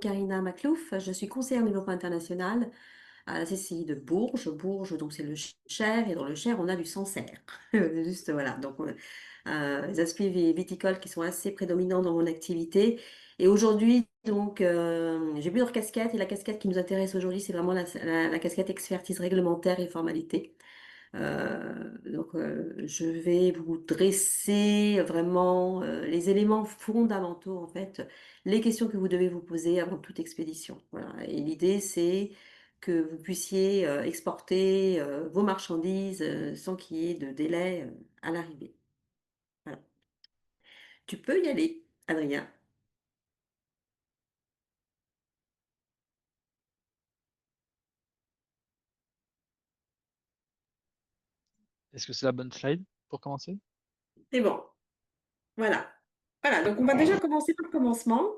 Karina Maclouf, je suis conseillère en développement international à la CCI de Bourges. Bourges, donc c'est le Cher, et dans le Cher, on a du Sancerre. Juste, voilà. Donc, les aspects viticoles qui sont assez prédominants dans mon activité. Et aujourd'hui, donc, j'ai plusieurs casquettes, et la casquette qui nous intéresse aujourd'hui, c'est vraiment la casquette expertise réglementaire et formalité. Je vais vous dresser vraiment les éléments fondamentaux, en fait, les questions que vous devez vous poser avant toute expédition. Voilà. Et l'idée, c'est que vous puissiez exporter vos marchandises sans qu'il y ait de délai à l'arrivée. Voilà. Tu peux y aller, Adrien. Est-ce que c'est la bonne slide pour commencer? C'est bon. Voilà. Voilà. Donc, on va déjà commencer par le commencement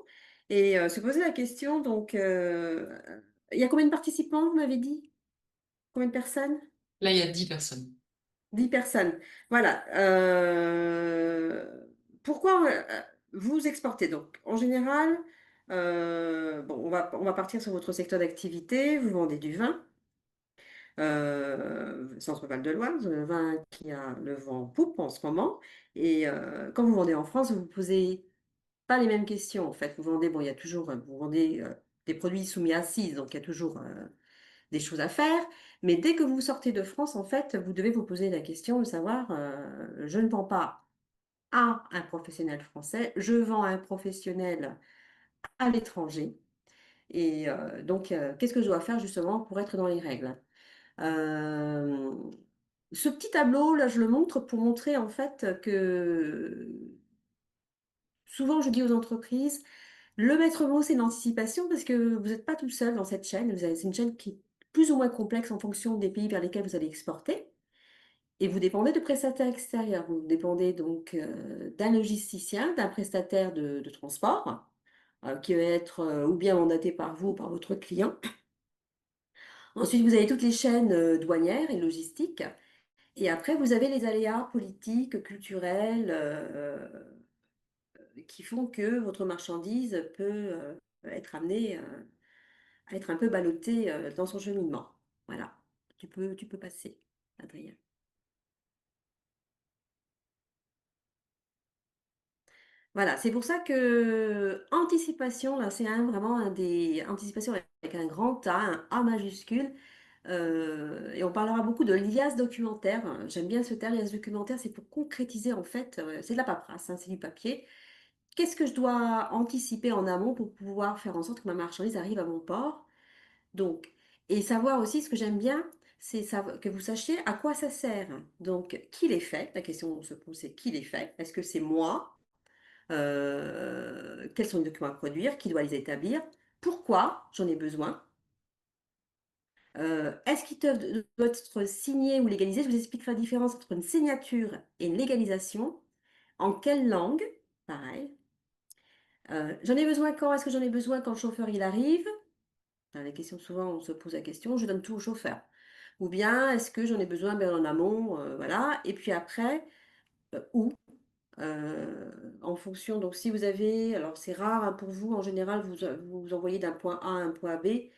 et se poser la question. Donc, il y a combien de participants, vous m'avez dit? Combien de personnes? Là, il y a 10 personnes. 10 personnes. Voilà. Pourquoi vous exportez donc? En général, bon, on va partir sur votre secteur d'activité. Vous vendez du vin, Centre-Val de Loire, le vin qui a le vent en poupe en ce moment. Et quand vous vendez en France, vous vous posez pas les mêmes questions. En fait, vous vendez, bon, il y a toujours, vous vendez des produits soumis à accises, donc il y a toujours des choses à faire. Mais dès que vous sortez de France, en fait, vous devez vous poser la question de savoir, je ne vends pas à un professionnel français, je vends à un professionnel à l'étranger. Et qu'est-ce que je dois faire justement pour être dans les règles? Euh, Ce petit tableau, là, je le montre pour montrer en fait que souvent je dis aux entreprises, le maître mot, c'est l'anticipation parce que vous n'êtes pas tout seul dans cette chaîne. C'est une chaîne qui est plus ou moins complexe en fonction des pays vers lesquels vous allez exporter. Et vous dépendez de prestataires extérieurs. Vous dépendez donc d'un logisticien, d'un prestataire de transport, qui va être ou bien mandaté par vous ou par votre client. Ensuite, vous avez toutes les chaînes douanières et logistiques. Et après, vous avez les aléas politiques, culturels, qui font que votre marchandise peut être amenée à être un peu ballottée dans son cheminement. Voilà. Tu peux passer, Adrien. Voilà, c'est pour ça que anticipation, là, c'est vraiment un des anticipation avec un grand A, un A majuscule. Et on parlera beaucoup de l'IAS documentaire. J'aime bien ce terme, l'IAS documentaire, c'est pour concrétiser en fait, c'est de la paperasse, hein, c'est du papier. Qu'est-ce que je dois anticiper en amont pour pouvoir faire en sorte que ma marchandise arrive à mon port? Donc, et savoir aussi, ce que j'aime bien, c'est que vous sachiez à quoi ça sert. Donc, qui les fait? La question se pose, c'est qui les fait? Est-ce que c'est moi? Quels sont les documents à produire, qui doit les établir, pourquoi j'en ai besoin, est-ce qu'ils doivent être signés ou légalisés. Je vous expliquerai la différence entre une signature et une légalisation, en quelle langue, pareil. J'en ai besoin quand? Est-ce que j'en ai besoin quand le chauffeur il arrive? La question, souvent on se pose la question, je donne tout au chauffeur. Ou bien est-ce que j'en ai besoin ben, en amont, voilà. Et puis après, où? En fonction, donc si vous avez, alors c'est rare hein, pour vous, en général, vous envoyez d'un point A à un point B,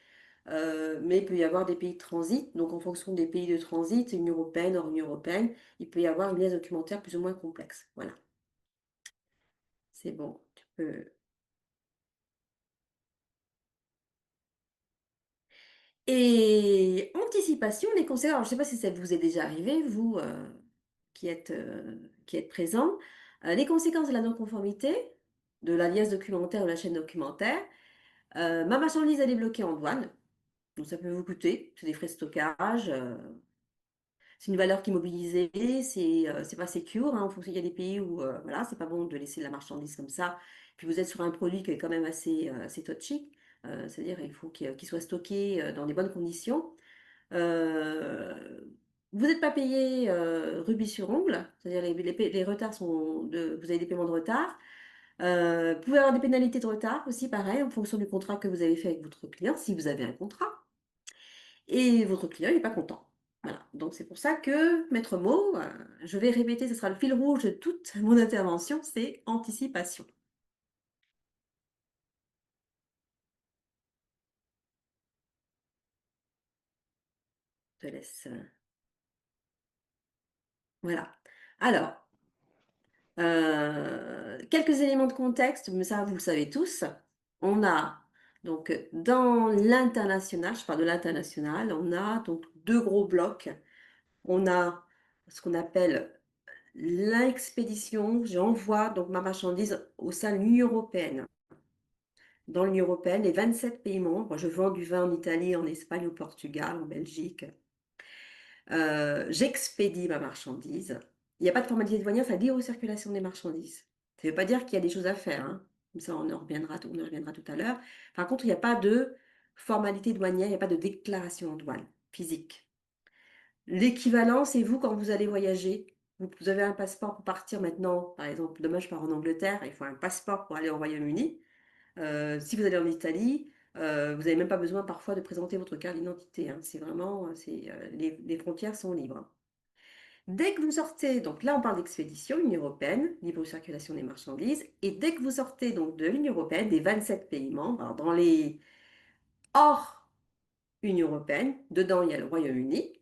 mais il peut y avoir des pays de transit. Donc en fonction des pays de transit, Union européenne, hors Union européenne, il peut y avoir une liasse documentaire plus ou moins complexe. Voilà, c'est bon, tu peux. Et anticipation, les conseils, alors je ne sais pas si ça vous est déjà arrivé, vous qui êtes présent, les conséquences de la non-conformité, de la liasse documentaire ou la chaîne documentaire. Ma marchandise, elle est bloquée en douane. Donc ça peut vous coûter, c'est des frais de stockage, c'est une valeur qui est mobilisée, c'est pas secure, hein, en fonction, il y a des pays où voilà, c'est pas bon de laisser la marchandise comme ça. Puis vous êtes sur un produit qui est quand même assez touchy, c'est-à-dire il faut qu'il soit stocké dans des bonnes conditions. Euh, Vous n'êtes pas payé rubis sur ongle, c'est-à-dire les retards vous avez des paiements de retard. Vous pouvez avoir des pénalités de retard aussi, pareil, en fonction du contrat que vous avez fait avec votre client, si vous avez un contrat. Et votre client n'est pas content. Voilà. Donc c'est pour ça que, maître mot, je vais répéter, ce sera le fil rouge de toute mon intervention, c'est anticipation. te laisse. Voilà. Alors, quelques éléments de contexte, mais ça, vous le savez tous. On a donc dans l'international, je parle de l'international, on a donc 2 gros blocs. On a ce qu'on appelle l'expédition. J'envoie donc ma marchandise au sein de l'Union européenne. Dans l'Union européenne, les 27 pays membres, je vends du vin en Italie, en Espagne, au Portugal, en Belgique. J'expédie ma marchandise. Il n'y a pas de formalité douanière, ça dit recirculation des marchandises. Ça ne veut pas dire qu'il y a des choses à faire, hein. Comme ça, on en reviendra tout à l'heure. Par contre, il n'y a pas de formalité douanière, il n'y a pas de déclaration en douane physique. L'équivalent, c'est vous quand vous allez voyager. Vous avez un passeport pour partir maintenant. Par exemple, demain, je pars en Angleterre, il faut un passeport pour aller au Royaume-Uni. Si vous allez en Italie, vous n'avez même pas besoin parfois de présenter votre carte d'identité, hein. C'est vraiment, les frontières sont libres. Dès que vous sortez, donc là on parle d'expédition, Union européenne, libre circulation des marchandises, et dès que vous sortez donc de l'Union européenne, des 27 pays membres, alors dans les hors Union européenne, dedans il y a le Royaume-Uni,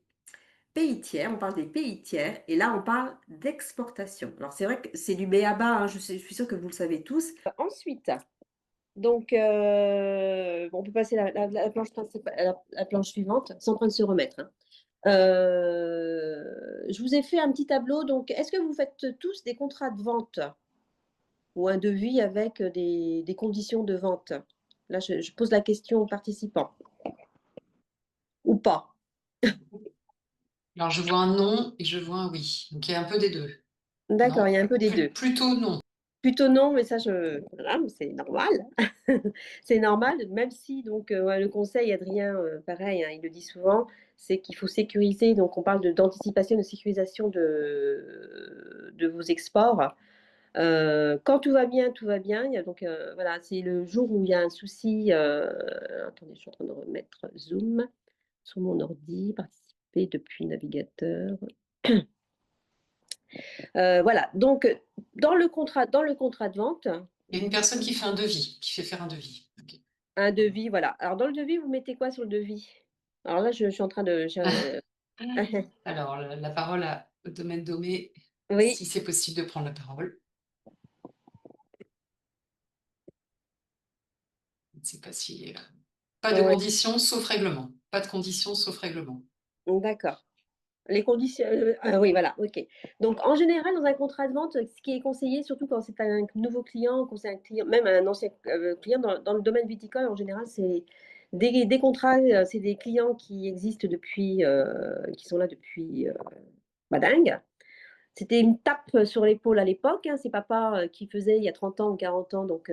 pays tiers, on parle des pays tiers, et là on parle d'exportation. Alors c'est vrai que c'est du b.a.-ba, hein, je suis sûre que vous le savez tous. Ensuite, donc, on peut passer la planche principale, la planche suivante, sans train de se remettre, hein. Je vous ai fait un petit tableau. Donc, est-ce que vous faites tous des contrats de vente ou un devis avec des conditions de vente? Là, je pose la question aux participants. Ou pas? Alors, je vois un non et je vois un oui. Donc, il y a un peu des deux. D'accord, Non. il y a un peu des deux. Plutôt non. Plutôt non, mais ça, voilà, c'est normal. C'est normal, même si donc le conseil, Adrien, pareil, hein, il le dit souvent, c'est qu'il faut sécuriser. Donc, on parle d'anticipation, de sécurisation de vos exports. Quand tout va bien, tout va bien. Il y a donc, voilà, c'est le jour où il y a un souci. Attendez, je suis en train de remettre Zoom sur mon ordi, participer depuis navigateur. Voilà, donc dans le contrat de vente, Il y a une personne qui fait un devis, qui fait faire un devis. Okay. un devis, voilà. Alors dans le devis, vous mettez quoi sur le devis? Alors là, je suis en train de... Alors, la parole au domaine Domé, Oui. si c'est possible de prendre la parole. Je ne sais pas si... Pas de conditions sauf règlement. Pas de conditions sauf règlement. D'accord. Les conditions... oui, voilà, ok. Donc, en général, dans un contrat de vente, ce qui est conseillé, surtout quand c'est un nouveau client, quand c'est un client, même un ancien client dans le domaine viticole, en général, c'est des contrats, c'est des clients qui existent depuis, qui sont là depuis dingue. C'était une tape sur l'épaule à l'époque, hein. C'est papa qui faisait il y a 30 ans ou 40 ans donc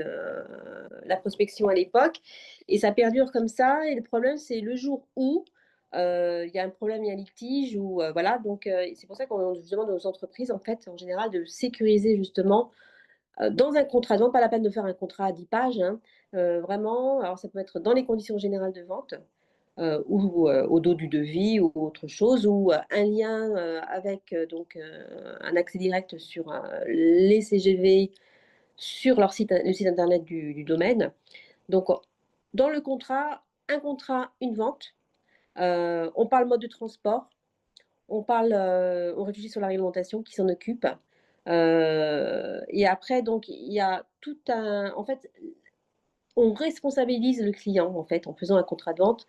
la prospection à l'époque. Et ça perdure comme ça. Et le problème, c'est le jour où il y a un problème, il y a un litige, ou voilà. Donc c'est pour ça qu'on demande aux entreprises, en fait, en général, de sécuriser justement dans un contrat de vente, pas la peine de faire un contrat à 10 pages, hein, vraiment. Alors ça peut être dans les conditions générales de vente, ou au dos du devis ou autre chose, ou un lien avec donc un accès direct sur les CGV sur le site internet du domaine. Donc, dans le contrat, un contrat, une vente, on parle mode de transport, on réfléchit sur la réglementation qui s'en occupe. Et après, donc, il y a tout un... En fait, on responsabilise le client, en fait, en faisant un contrat de vente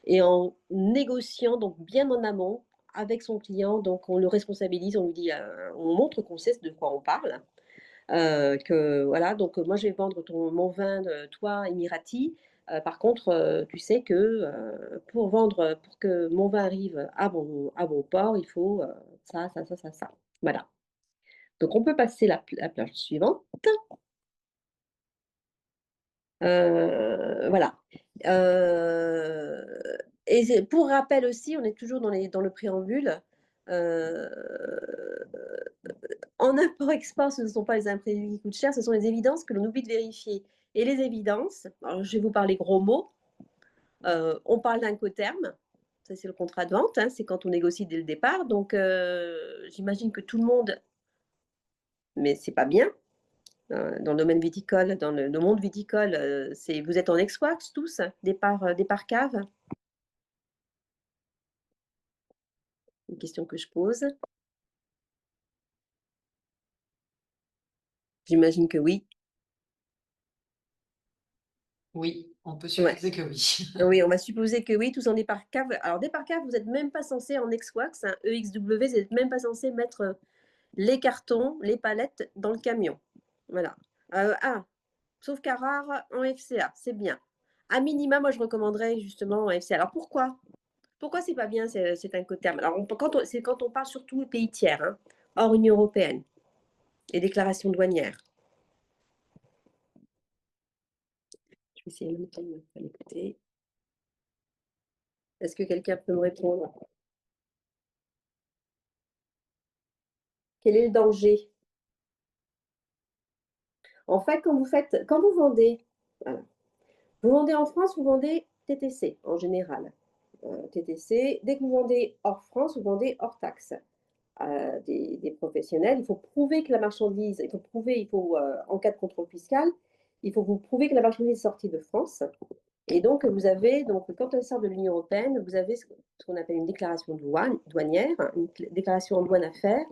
et en négociant donc bien en amont avec son client. Donc on le responsabilise, on lui dit, on montre qu'on sait de quoi on parle, que voilà, donc moi je vais vendre mon vin, toi Emirati. Par contre, tu sais que pour que mon vin arrive à bon port, il faut ça, ça, ça, ça, ça. Voilà. Donc on peut passer la page suivante. Voilà. Et pour rappel aussi, on est toujours dans le préambule. Euh, En import-export, ce ne sont pas les imprévus qui coûtent cher, ce sont les évidences que l'on oublie de vérifier. Et les évidences, alors je vais vous parler gros mots. On parle d'incoterm, ça c'est le contrat de vente, hein, c'est quand on négocie dès le départ. Donc j'imagine que tout le monde, mais c'est pas bien. Dans le domaine viticole, dans le monde viticole, vous êtes en ex-works tous, départ cave. une question que je pose. J'imagine que oui. Oui, on peut Ouais. supposer que oui. Oui, on va supposer que oui, tous en départ cave. Alors, départ cave, vous n'êtes même pas censé en Exwax, hein, EXW, vous n'êtes même pas censé mettre les cartons, les palettes dans le camion. Voilà. Sauf qu'à rare en FCA, c'est bien. À minima, moi, je recommanderais justement en FCA. Alors, pourquoi c'est pas bien, c'est un coterme? Alors, c'est quand on parle surtout des pays tiers, hein, hors Union européenne, et déclarations douanières. Je vais essayer de mettre à l'écouter. Est-ce que quelqu'un peut me répondre? Quel est le danger? En fait, quand vous vendez, voilà, vous vendez en France, vous vendez TTC en général. TTC, dès que vous vendez hors France, vous vendez hors taxe. Des professionnels, il faut prouver que la marchandise, en cas de contrôle fiscal, il faut vous prouver que la marchandise est sortie de France. Et donc, quand elle sort de l'Union européenne, vous avez ce qu'on appelle une déclaration douanière, une déclaration en douane à faire.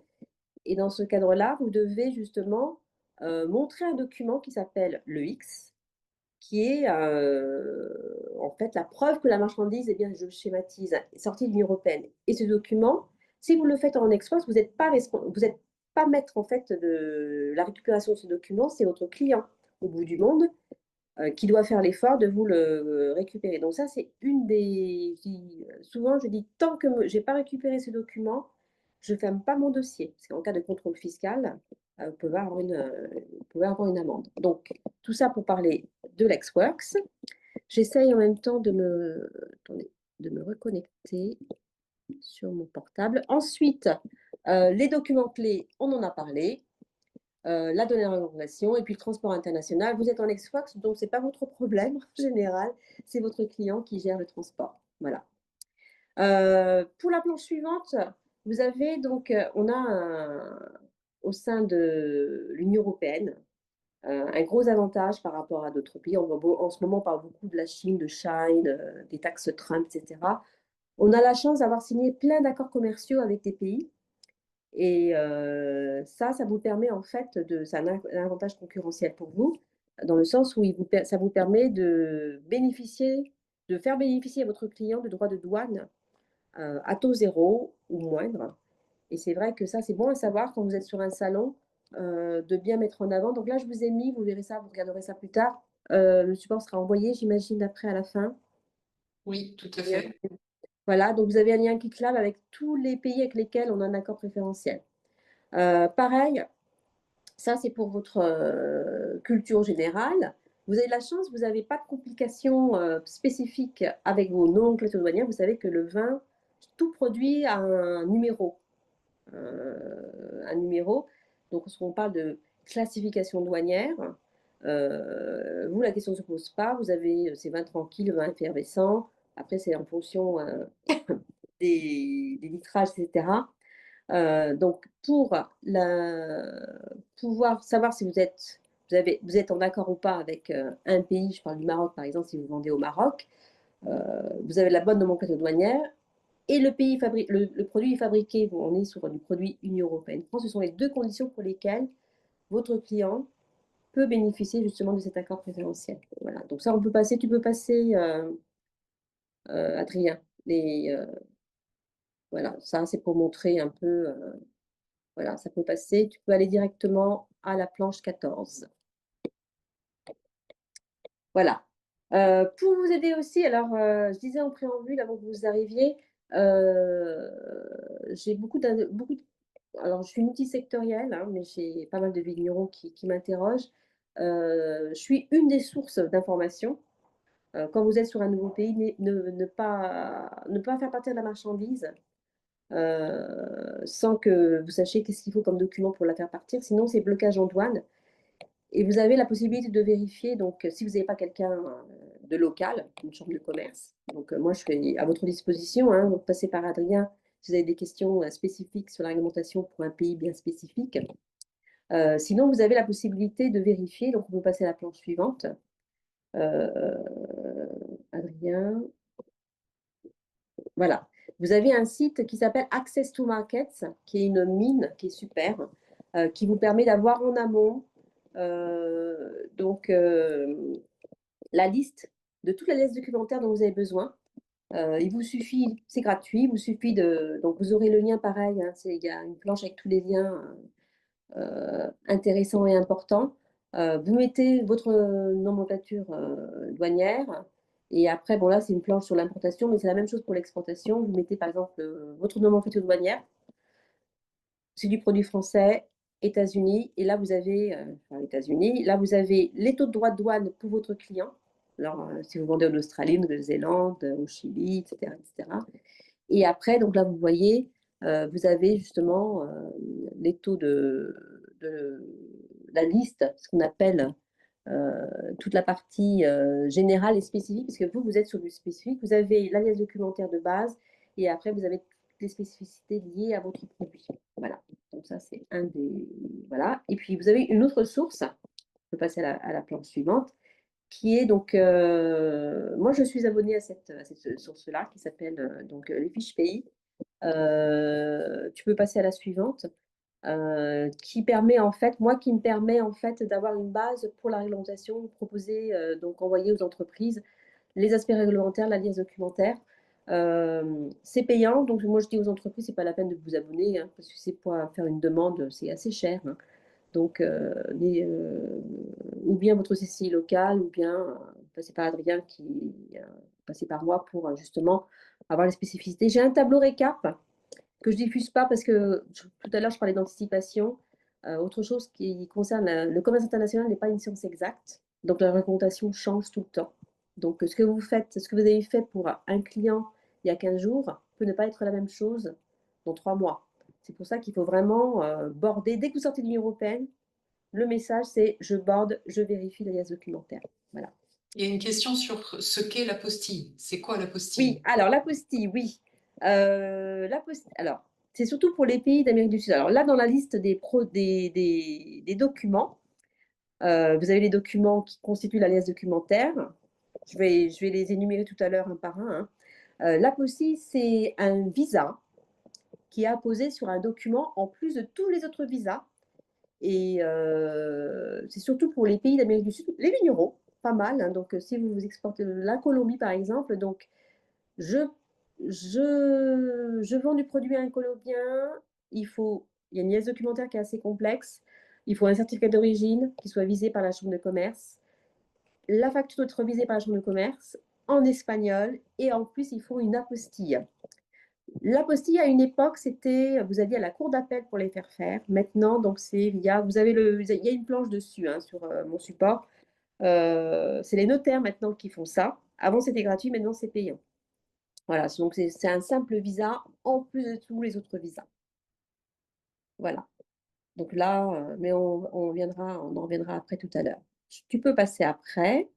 Et dans ce cadre-là, vous devez justement montrer un document qui s'appelle le X, qui est en fait la preuve que la marchandise, eh bien, je schématise, est sortie de l'Union européenne. Et ce document, si vous le faites en express, vous n'êtes pas maître en fait de la récupération de ce document, c'est votre client au bout du monde qui doit faire l'effort de vous le récupérer. Donc ça, c'est une des... Souvent, je dis, tant que je n'ai pas récupéré ce document, je ne ferme pas mon dossier. Parce qu'en cas de contrôle fiscal, vous pouvez avoir une amende. Donc, tout ça pour parler de l'Exworks. J'essaye en même temps attendez, de me reconnecter sur mon portable. Ensuite, les documents clés, on en a parlé. La donnée de réglementation et puis le transport international. Vous êtes en ex-Fox, donc ce n'est pas votre problème en général, c'est votre client qui gère le transport. Voilà. Pour la planche suivante, vous avez donc, au sein de l'Union européenne, un gros avantage par rapport à d'autres pays. En ce moment, on parle beaucoup de la Chine, de Chine, des taxes Trump, etc. On a la chance d'avoir signé plein d'accords commerciaux avec des pays. Et ça vous permet en fait c'est un avantage concurrentiel pour vous, dans le sens où ça vous permet de faire bénéficier votre client de droits de douane à taux zéro ou moindre. Et c'est vrai que ça, c'est bon à savoir quand vous êtes sur un salon, de bien mettre en avant. Donc là, je vous ai mis, vous verrez ça, vous regarderez ça plus tard. Le support sera envoyé, j'imagine, après à la fin. Oui, tout à fait. Voilà, donc vous avez un lien GitLab avec tous les pays avec lesquels on a un accord préférentiel. Pareil, ça c'est pour votre culture générale. Vous avez de la chance, vous n'avez pas de complications spécifiques avec vos nomenclatures douanières. Vous savez que le vin, tout produit a un numéro. Donc, on parle de classification douanière, vous, la question ne se pose pas. Vous avez ces vins tranquilles, vins effervescents. Après, c'est en fonction des litrages, etc. Donc, pour pouvoir savoir si vous êtes en accord ou pas avec un pays, je parle du Maroc par exemple, si vous vendez au Maroc, vous avez la bonne nomenclature douanière et le produit est fabriqué, on est sur du produit Union européenne. Ce sont les deux conditions pour lesquelles votre client peut bénéficier justement de cet accord préférentiel. Voilà, donc ça, tu peux passer, Adrien. Voilà, ça c'est pour montrer un peu. Voilà, ça peut passer. Tu peux aller directement à la planche 14. Voilà. Pour vous aider aussi, alors je disais en préambule avant que vous arriviez, j'ai alors je suis multisectorielle, hein, mais j'ai pas mal de vignerons qui m'interrogent. Je suis une des sources d'information. Quand vous êtes sur un nouveau pays, ne pas faire partir la marchandise sans que vous sachiez qu'est-ce qu'il faut comme document pour la faire partir. Sinon, c'est blocage en douane. Et vous avez la possibilité de vérifier, donc si vous n'avez pas quelqu'un de local, une chambre de commerce. Donc moi, je suis à votre disposition. Hein, donc passez par Adrien si vous avez des questions spécifiques sur la réglementation pour un pays bien spécifique. Sinon, vous avez la possibilité de vérifier. Donc on peut passer à la planche suivante. Adrien. Voilà. Vous avez un site qui s'appelle Access to Markets, qui est une mine qui est super, qui vous permet d'avoir en amont la liste de toute la liste documentaire dont vous avez besoin. Il vous suffit, c'est gratuit, il vous suffit donc vous aurez le lien pareil, hein, il y a une planche avec tous les liens intéressants et importants. Vous mettez votre nomenclature douanière et après, bon là c'est une planche sur l'importation, mais c'est la même chose pour l'exportation. Vous mettez par exemple votre nomenclature douanière, c'est du produit français, États-Unis, et là vous avez, États-Unis, là vous avez les taux de droits de douane pour votre client. Alors, si vous vendez en Australie, en Nouvelle-Zélande, au Chili, etc., etc. Et après, donc là, vous voyez, vous avez justement les taux de la liste, ce qu'on appelle toute la partie générale et spécifique, parce que vous êtes sur du spécifique. Vous avez l'alias documentaire de base, et après, vous avez toutes les spécificités liées à votre produit. Voilà. Donc ça, c'est un des... Voilà. Et puis, vous avez une autre source, on peut passer à la planche suivante, qui est donc, moi je suis abonnée à cette source-là qui s'appelle donc les fiches pays. Tu peux passer à la suivante, qui me permet en fait d'avoir une base pour la réglementation, proposer, donc envoyer aux entreprises les aspects réglementaires, la liasse documentaire. C'est payant, donc moi je dis aux entreprises, c'est pas la peine de vous abonner, hein, parce que c'est pour faire une demande, c'est assez cher. Hein. Donc, ou bien votre CCI local, ou bien passer par Adrien qui passez par moi pour justement avoir les spécificités. J'ai un tableau récap que je ne diffuse pas parce que tout à l'heure je parlais d'anticipation. Autre chose qui concerne le commerce international n'est pas une science exacte, donc la réglementation change tout le temps. Donc ce que vous faites, ce que vous avez fait pour un client il y a 15 jours peut ne pas être la même chose dans 3 mois. C'est pour ça qu'il faut vraiment border. Dès que vous sortez de l'Union européenne, le message c'est je borde, je vérifie l'alias documentaire. Voilà. Il y a une question sur ce qu'est l'apostille. C'est quoi l'apostille? Oui, alors l'apostille, oui. Alors, c'est surtout pour les pays d'Amérique du Sud. Alors là, dans la liste des documents, vous avez les documents qui constituent l'alias documentaire. Je vais les énumérer tout à l'heure un par un. Hein. L'apostille, c'est un visa qui est apposé sur un document en plus de tous les autres visas. Et c'est surtout pour les pays d'Amérique du Sud, les vignerons, pas mal. Hein. Donc, si vous exportez la Colombie, par exemple, donc je vends du produit à un Colombien, il y a une liasse documentaire qui est assez complexe, il faut un certificat d'origine qui soit visé par la chambre de commerce, la facture doit être visée par la chambre de commerce en espagnol, et en plus il faut une apostille. L'apostille à une époque, c'était, vous alliez à la cour d'appel pour les faire. Maintenant, donc il y a une planche dessus hein, sur mon support. C'est les notaires maintenant qui font ça. Avant c'était gratuit, maintenant c'est payant. Voilà, donc c'est un simple visa en plus de tous les autres visas. Voilà. Donc là, mais on en reviendra après tout à l'heure. Tu peux passer après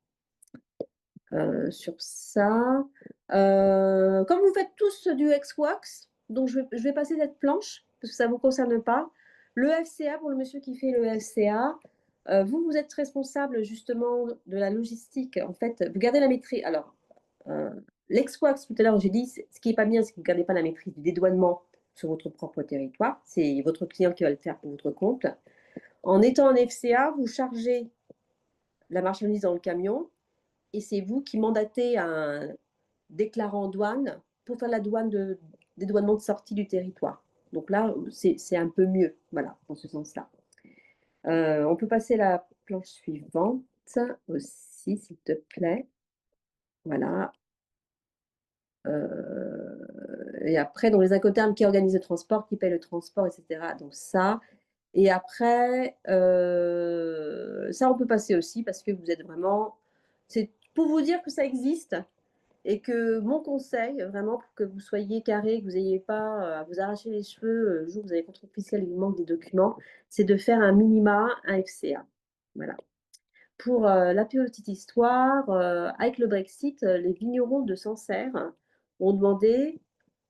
sur ça. Comme vous faites tous du X-Wax, donc je vais passer cette planche parce que ça ne vous concerne pas. Le FCA, pour le monsieur qui fait le FCA, vous êtes responsable justement de la logistique. En fait, vous gardez la maîtrise. Alors, l'ex-wax, tout à l'heure, j'ai dit, ce qui n'est pas bien, c'est que vous ne gardez pas la maîtrise du dédouanement sur votre propre territoire. C'est votre client qui va le faire pour votre compte. En étant en FCA, vous chargez la marchandise dans le camion et c'est vous qui mandatez un déclarant douane pour faire la dédouanement de sortie du territoire. Donc là, c'est un peu mieux, voilà, dans ce sens-là. On peut passer à la planche suivante aussi, s'il te plaît. Voilà. Et après, donc les incoterms qui organisent le transport, qui payent le transport, etc. Donc ça. Et après, ça, on peut passer aussi parce que vous êtes vraiment... C'est pour vous dire que ça existe et que mon conseil, vraiment, pour que vous soyez carré, que vous n'ayez pas à vous arracher les cheveux le jour où vous avez contrôle fiscal et il manque des documents, c'est de faire un minima, un FCA. Voilà. Pour la petite histoire, avec le Brexit, les vignerons de Sancerre ont demandé,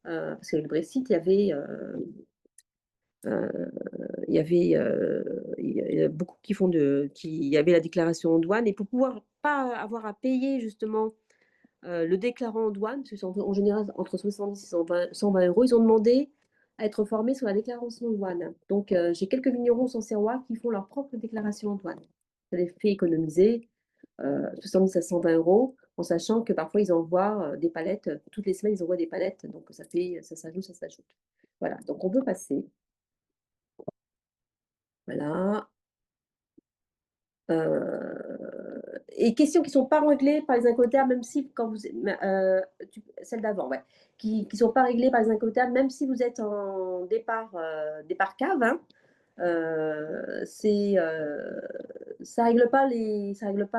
parce qu'avec le Brexit, il y a beaucoup qui font il y avait la déclaration en douane, et pour pouvoir pas avoir à payer justement le déclarant en douane, parce que c'est en général entre 70 et 120 euros, ils ont demandé à être formés sur la déclaration en douane. Donc, j'ai quelques vignerons sancerrois qui font leur propre déclaration en douane. Ça les fait économiser 70 à 120 euros, en sachant que parfois ils envoient des palettes, toutes les semaines ils envoient des palettes, donc ça s'ajoute, ça s'ajoute. Voilà, donc on peut passer. Voilà. Et questions qui ne sont pas réglées par les incoterms, même si quand vous celle d'avant, ouais, qui ne sont pas réglées par les incoterms, même si vous êtes en départ cave, hein, ça règle pas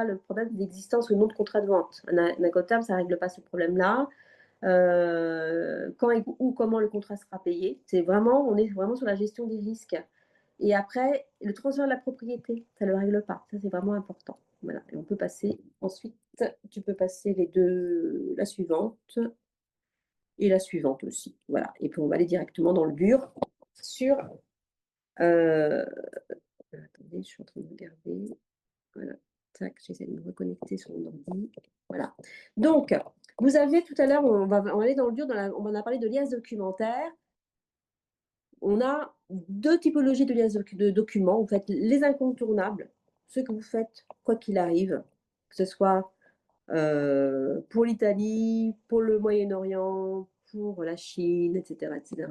le problème d'existence ou non de contrat de vente. Un incoterm, ça règle pas ce problème-là. Quand et où, comment le contrat sera payé. On est vraiment sur la gestion des risques. Et après, le transfert de la propriété, ça ne le règle pas. Ça, c'est vraiment important. Voilà. Et on peut passer ensuite, tu peux passer la suivante et la suivante aussi. Voilà. Et puis, on va aller directement dans le dur sur. Attendez, je suis en train de regarder. Voilà. Tac, j'essaie de me reconnecter sur mon ordi. Voilà. Donc, vous avez tout à l'heure, on va aller dans le dur, on en a parlé de liasses documentaires. On a deux typologies de liasses de documents. Vous faites les incontournables, ceux que vous faites quoi qu'il arrive, que ce soit pour l'Italie, pour le Moyen-Orient, pour la Chine, etc., etc.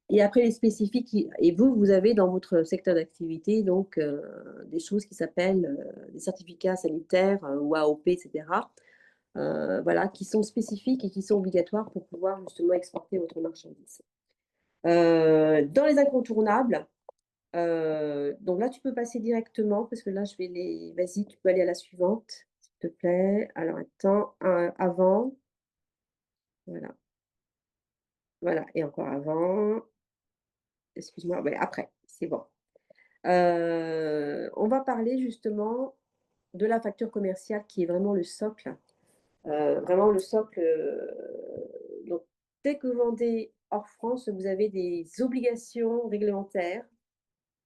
Et après les spécifiques, et vous avez dans votre secteur d'activité donc des choses qui s'appellent des certificats sanitaires ou AOP, etc. Voilà, qui sont spécifiques et qui sont obligatoires pour pouvoir justement exporter votre marchandise. Dans les incontournables, donc là, tu peux passer directement, parce que là, je vais les. Vas-y, tu peux aller à la suivante, s'il te plaît. Alors, attends, avant. Voilà. Voilà, et encore avant. Excuse-moi, ouais, après, c'est bon. On va parler justement de la facture commerciale qui est vraiment le socle. Vraiment le socle. Donc, dès que vous vendez hors France, vous avez des obligations réglementaires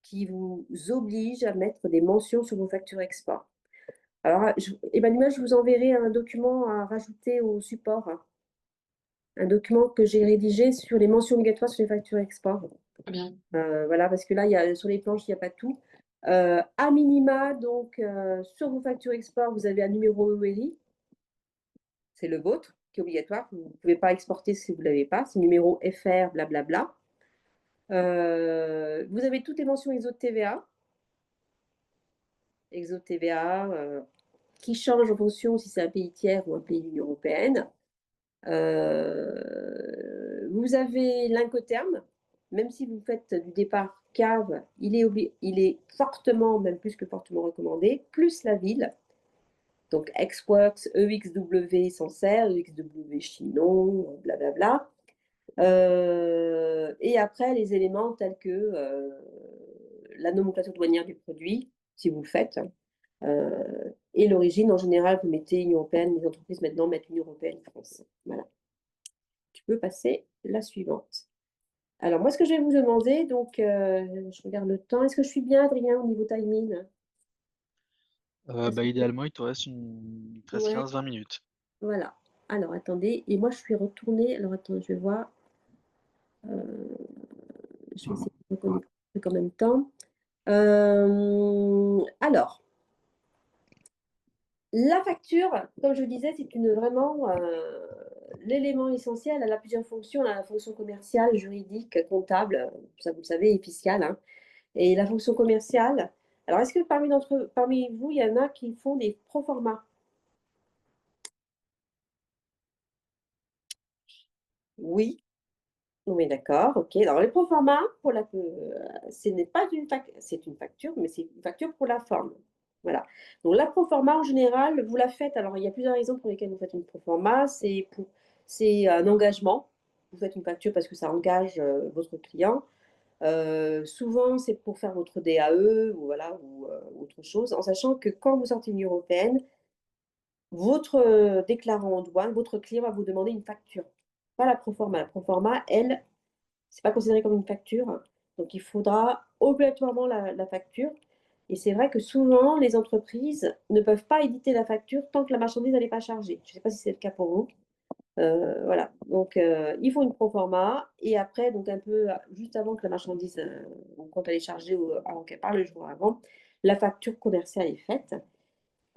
qui vous obligent à mettre des mentions sur vos factures export. Alors, Emmanuel, je vous enverrai un document à rajouter au support, hein. Un document que j'ai rédigé sur les mentions obligatoires sur les factures export. Très bien. Voilà, parce que là, sur les planches, il n'y a pas tout. À minima, donc, sur vos factures export, vous avez un numéro EURI. C'est le vôtre, qui est obligatoire. Vous ne pouvez pas exporter si vous ne l'avez pas. C'est numéro FR, blablabla. Vous avez toutes les mentions ISO de TVA. Exo TVA, qui change en fonction si c'est un pays tiers ou un pays de l'Union européenne. Vous avez l'incoterm, même si vous faites du départ cave, il est fortement, même plus que fortement recommandé, plus la ville. Donc Xworks, EXW Sancerre, EXW Chinon, blablabla. Et après, les éléments tels que la nomenclature douanière du produit, si vous le faites. Et l'origine, en général, vous mettez Union européenne, les entreprises maintenant mettent Union européenne France. Voilà. Tu peux passer la suivante. Alors, moi, ce que je vais vous demander, donc, je regarde le temps. Est-ce que je suis bien, Adrien, au niveau timing? Idéalement, il te reste une 13, Ouais, 15, 20 minutes. voilà. Alors, attendez. Et moi, je suis retournée. Alors, attends, je vais voir. Je vais essayer de me connecter en même temps. Alors, la facture, comme je vous disais, c'est vraiment l'élément essentiel. Elle a plusieurs fonctions. Elle a la fonction commerciale, juridique, comptable, ça vous le savez, et fiscale, hein. Et la fonction commerciale. Alors, est-ce que parmi vous, il y en a qui font des proformas? Oui. Oui, d'accord, ok. Alors, les proformas, ce n'est pas c'est une facture, mais c'est une facture pour la forme. Voilà. Donc, la proforma, en général, vous la faites. Alors, il y a plusieurs raisons pour lesquelles vous faites une proforma. C'est un engagement. Vous faites une facture parce que ça engage votre client. Souvent, c'est pour faire votre DAE ou, voilà, ou autre chose, en sachant que quand vous sortez de l'Union européenne, votre déclarant en douane, votre client va vous demander une facture. Pas la proforma. La proforma, elle, c'est pas considéré comme une facture. Donc, il faudra obligatoirement la facture. Et c'est vrai que souvent, les entreprises ne peuvent pas éditer la facture tant que la marchandise n'est pas chargée. Je ne sais pas si c'est le cas pour vous. Voilà, donc il faut une proforma et après, donc un peu juste avant que la marchandise, quand elle est chargée ou avant qu'elle parte, le jour avant, la facture commerciale est faite.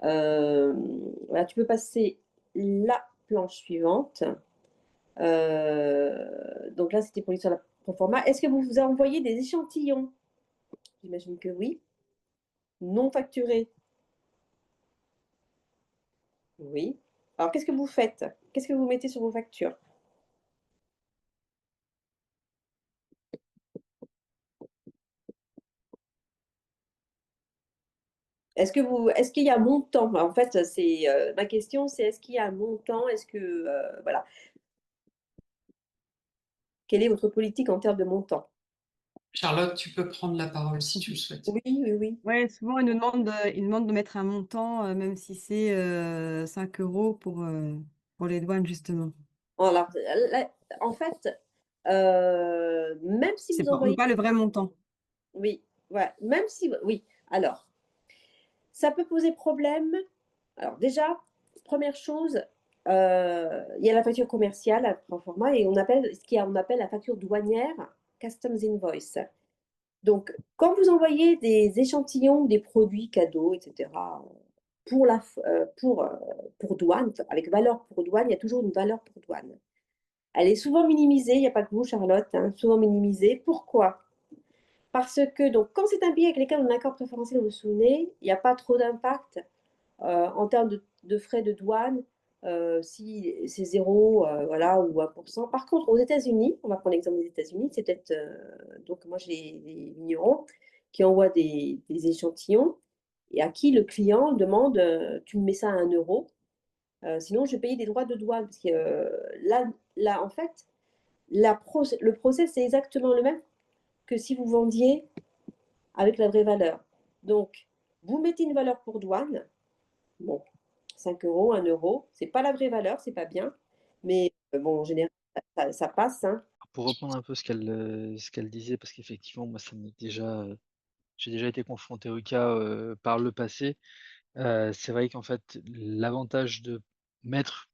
Voilà, tu peux passer la planche suivante. Donc là, c'était pour l'histoire de la proforma. Est-ce que vous avez envoyé des échantillons? J'imagine que oui. Non facturés? Oui. Alors, qu'est-ce que vous faites? Qu'est-ce que vous mettez sur vos factures? Est-ce qu'il y a un montant? En fait, c'est ma question, c'est est-ce qu'il y a un montant? Est-ce que voilà, quelle est votre politique en termes de montant? Charlotte, tu peux prendre la parole si tu le souhaites. Oui, oui, oui. Ouais, souvent, ils nous demandent de mettre un montant, même si c'est 5 euros pour les douanes, justement. Alors, en fait, même si C'est vous pas, envoyez, pas le vrai montant. oui, ouais, même si, oui. Alors, ça peut poser problème. Alors déjà, première chose, il y a la facture commerciale à pro forma et on appelle on appelle la facture douanière Customs Invoice. Donc, quand vous envoyez des échantillons, des produits cadeaux, etc., pour douane, avec valeur pour douane, il y a toujours une valeur pour douane. Elle est souvent minimisée, il n'y a pas que vous, Charlotte, hein, souvent minimisée. Pourquoi? Parce que donc, quand c'est un billet avec lequel on a un accord préférentiel, vous vous souvenez, il n'y a pas trop d'impact en termes de frais de douane, si c'est 0, voilà, ou 1%. Par contre, aux États-Unis, on va prendre l'exemple des États-Unis, c'est peut-être, donc moi j'ai des vignerons qui envoient des échantillons et à qui le client demande, tu me mets ça à 1 euro, sinon je vais payer des droits de douane. Parce que là, en fait, le process c'est exactement le même que si vous vendiez avec la vraie valeur. Donc, vous mettez une valeur pour douane, bon, 5 euros, 1 euro, c'est pas la vraie valeur, c'est pas bien, mais bon, en général, ça passe, hein. Pour reprendre un peu ce qu'elle disait, parce qu'effectivement, moi, j'ai déjà été confronté au cas par le passé. C'est vrai qu'en fait, l'avantage de mettre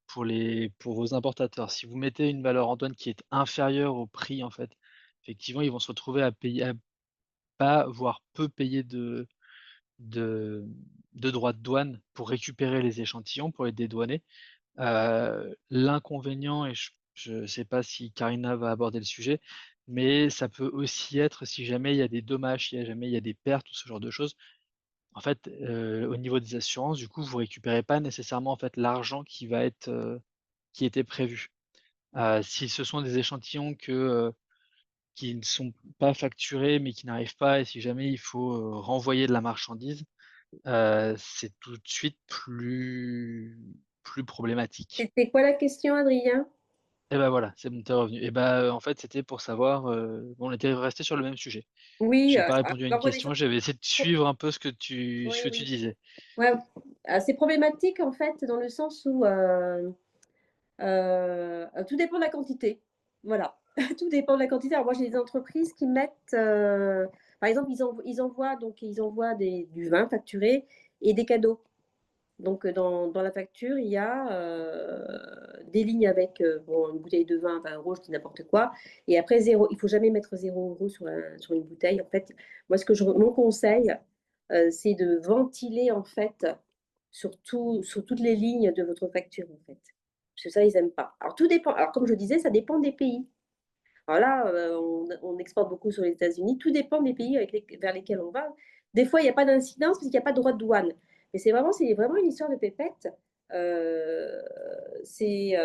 pour vos importateurs, si vous mettez une valeur en douane qui est inférieure au prix, en fait, effectivement, ils vont se retrouver à payer, à pas, voire peu payer de, de droits de douane pour récupérer les échantillons, pour les dédouaner. L'inconvénient, et je ne sais pas si Karina va aborder le sujet, mais ça peut aussi être si jamais il y a des dommages, si jamais il y a des pertes ou ce genre de choses. En fait, au niveau des assurances, du coup, vous récupérez pas nécessairement en fait l'argent qui était prévu. Si ce sont des échantillons qui ne sont pas facturés, mais qui n'arrivent pas, et si jamais il faut renvoyer de la marchandise, c'est tout de suite plus problématique. C'était quoi la question, Adrien? Et ben voilà, c'est bon, tu revenu. Et ben en fait, c'était pour savoir, bon, on était resté sur le même sujet. Oui, J'ai pas répondu à une alors, question, j'avais essayé de suivre un peu oui, ce que tu oui. disais. Ouais, c'est problématique en fait dans le sens où tout dépend de la quantité. Voilà, tout dépend de la quantité. Alors moi j'ai des entreprises qui mettent, par exemple, ils envoient du vin facturé et des cadeaux. Donc dans la facture, il y a des lignes avec bon, une bouteille de vin, 20 euros, je dis n'importe quoi. Et après, zéro, il ne faut jamais mettre 0 € sur une bouteille. En fait, moi, mon conseil, c'est de ventiler en fait sur toutes les lignes de votre facture en fait. Parce que ça, ils n'aiment pas. Alors tout dépend. Alors comme je disais, ça dépend des pays. Alors là, on exporte beaucoup sur les États-Unis. Tout dépend des pays vers lesquels on va. Des fois, il n'y a pas d'incidence parce qu'il n'y a pas de droit de douane. Mais c'est vraiment une histoire de pépette. Euh, c'est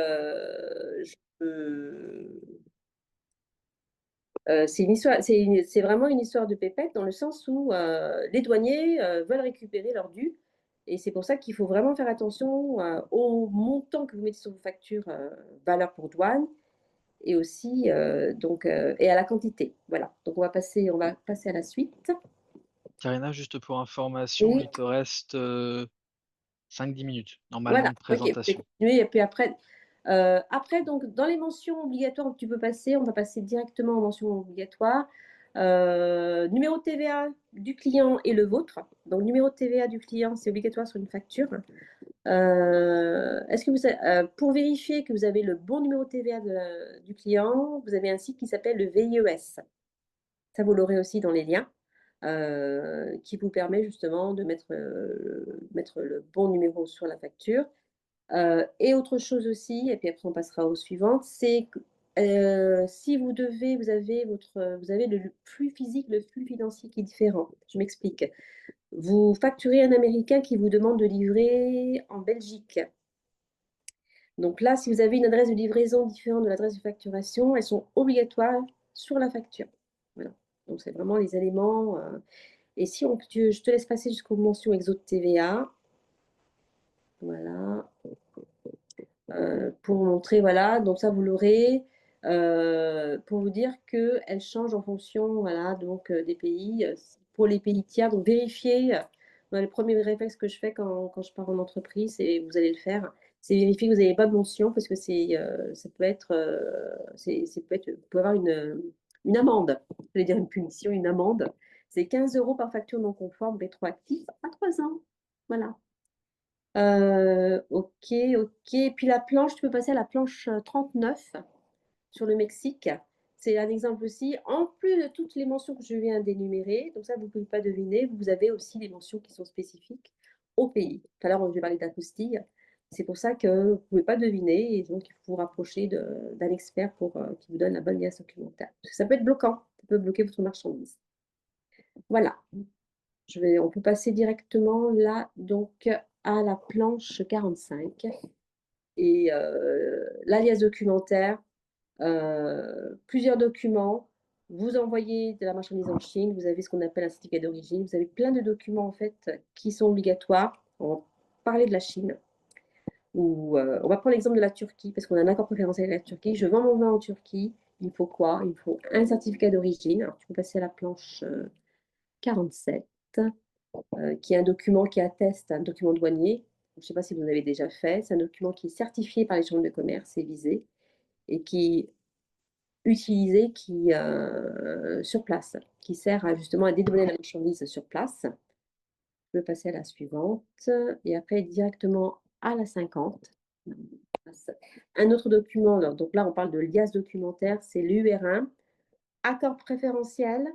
c'est une histoire, c'est vraiment une histoire de pépette dans le sens où les douaniers veulent récupérer leur dû. Et c'est pour ça qu'il faut vraiment faire attention au montant que vous mettez sur vos factures, valeur pour douane, et aussi et à la quantité. Voilà. Donc on va passer à la suite. Karina, juste pour information, Oui, il te reste 5-10 minutes, normalement, voilà. de Ok, je vais présentation. continuer. Et puis après, donc dans les mentions obligatoires que tu peux passer, on va passer directement aux mentions obligatoires. Numéro de TVA du client et le vôtre. Donc, numéro de TVA du client, c'est obligatoire sur une facture. Est-ce que vous, pour vérifier que vous avez le bon numéro de TVA du client, vous avez un site qui s'appelle le VIES. Ça, vous l'aurez aussi dans les liens, qui vous permet justement de mettre le bon numéro sur la facture. Et autre chose aussi, et puis après on passera aux suivantes, c'est que si vous avez le flux physique, le flux financier qui est différent. Je m'explique. Vous facturez un Américain qui vous demande de livrer en Belgique. Donc là, si vous avez une adresse de livraison différente de l'adresse de facturation, elles sont obligatoires sur la facture. Voilà. Donc c'est vraiment les éléments. Et si je te laisse passer jusqu'aux mentions exo de TVA. Voilà. Pour montrer, voilà, donc ça vous l'aurez, pour vous dire qu'elle change en fonction, voilà, donc des pays. Pour les pays tiers, donc vérifiez, le premier réflexe que je fais quand je pars en entreprise, et vous allez le faire, c'est vérifier que vous n'avez pas de mention, parce que ça peut être, vous pouvez avoir une amende, je vais dire une punition, une amende. C'est 15 € par facture non conforme rétroactif à 3 ans. Voilà. Ok, ok. Puis la planche, tu peux passer à la planche 39 sur le Mexique. C'est un exemple aussi. En plus de toutes les mentions que je viens d'énumérer, donc ça, vous ne pouvez pas deviner, vous avez aussi des mentions qui sont spécifiques au pays. Tout à l'heure, on vais parler d'apostille. C'est pour ça que vous ne pouvez pas deviner, et donc il faut vous rapprocher d'un expert qui vous donne la bonne liasse documentaire. Parce que ça peut être bloquant, ça peut bloquer votre marchandise. Voilà. On peut passer directement là, donc, à la planche 45. Et l'alias documentaire, plusieurs documents. Vous envoyez de la marchandise en Chine, vous avez ce qu'on appelle un certificat d'origine. Vous avez plein de documents en fait qui sont obligatoires. On va parler de la Chine. Ou on va prendre l'exemple de la Turquie, parce qu'on a un accord préférentiel avec la Turquie. Je vends mon vin en Turquie. Il faut quoi? Il faut un certificat d'origine. Alors, tu peux passer à la planche 47. Qui est un document qui atteste un document douanier. Je ne sais pas si vous en avez déjà fait. C'est un document qui est certifié par les chambres de commerce et visé, et qui est utilisé sur place, qui sert justement à dédouaner la marchandise sur place. Je peux passer à la suivante, et après directement à la 50. Un autre document, donc là on parle de liasse documentaire, c'est l'UR1, accord préférentiel.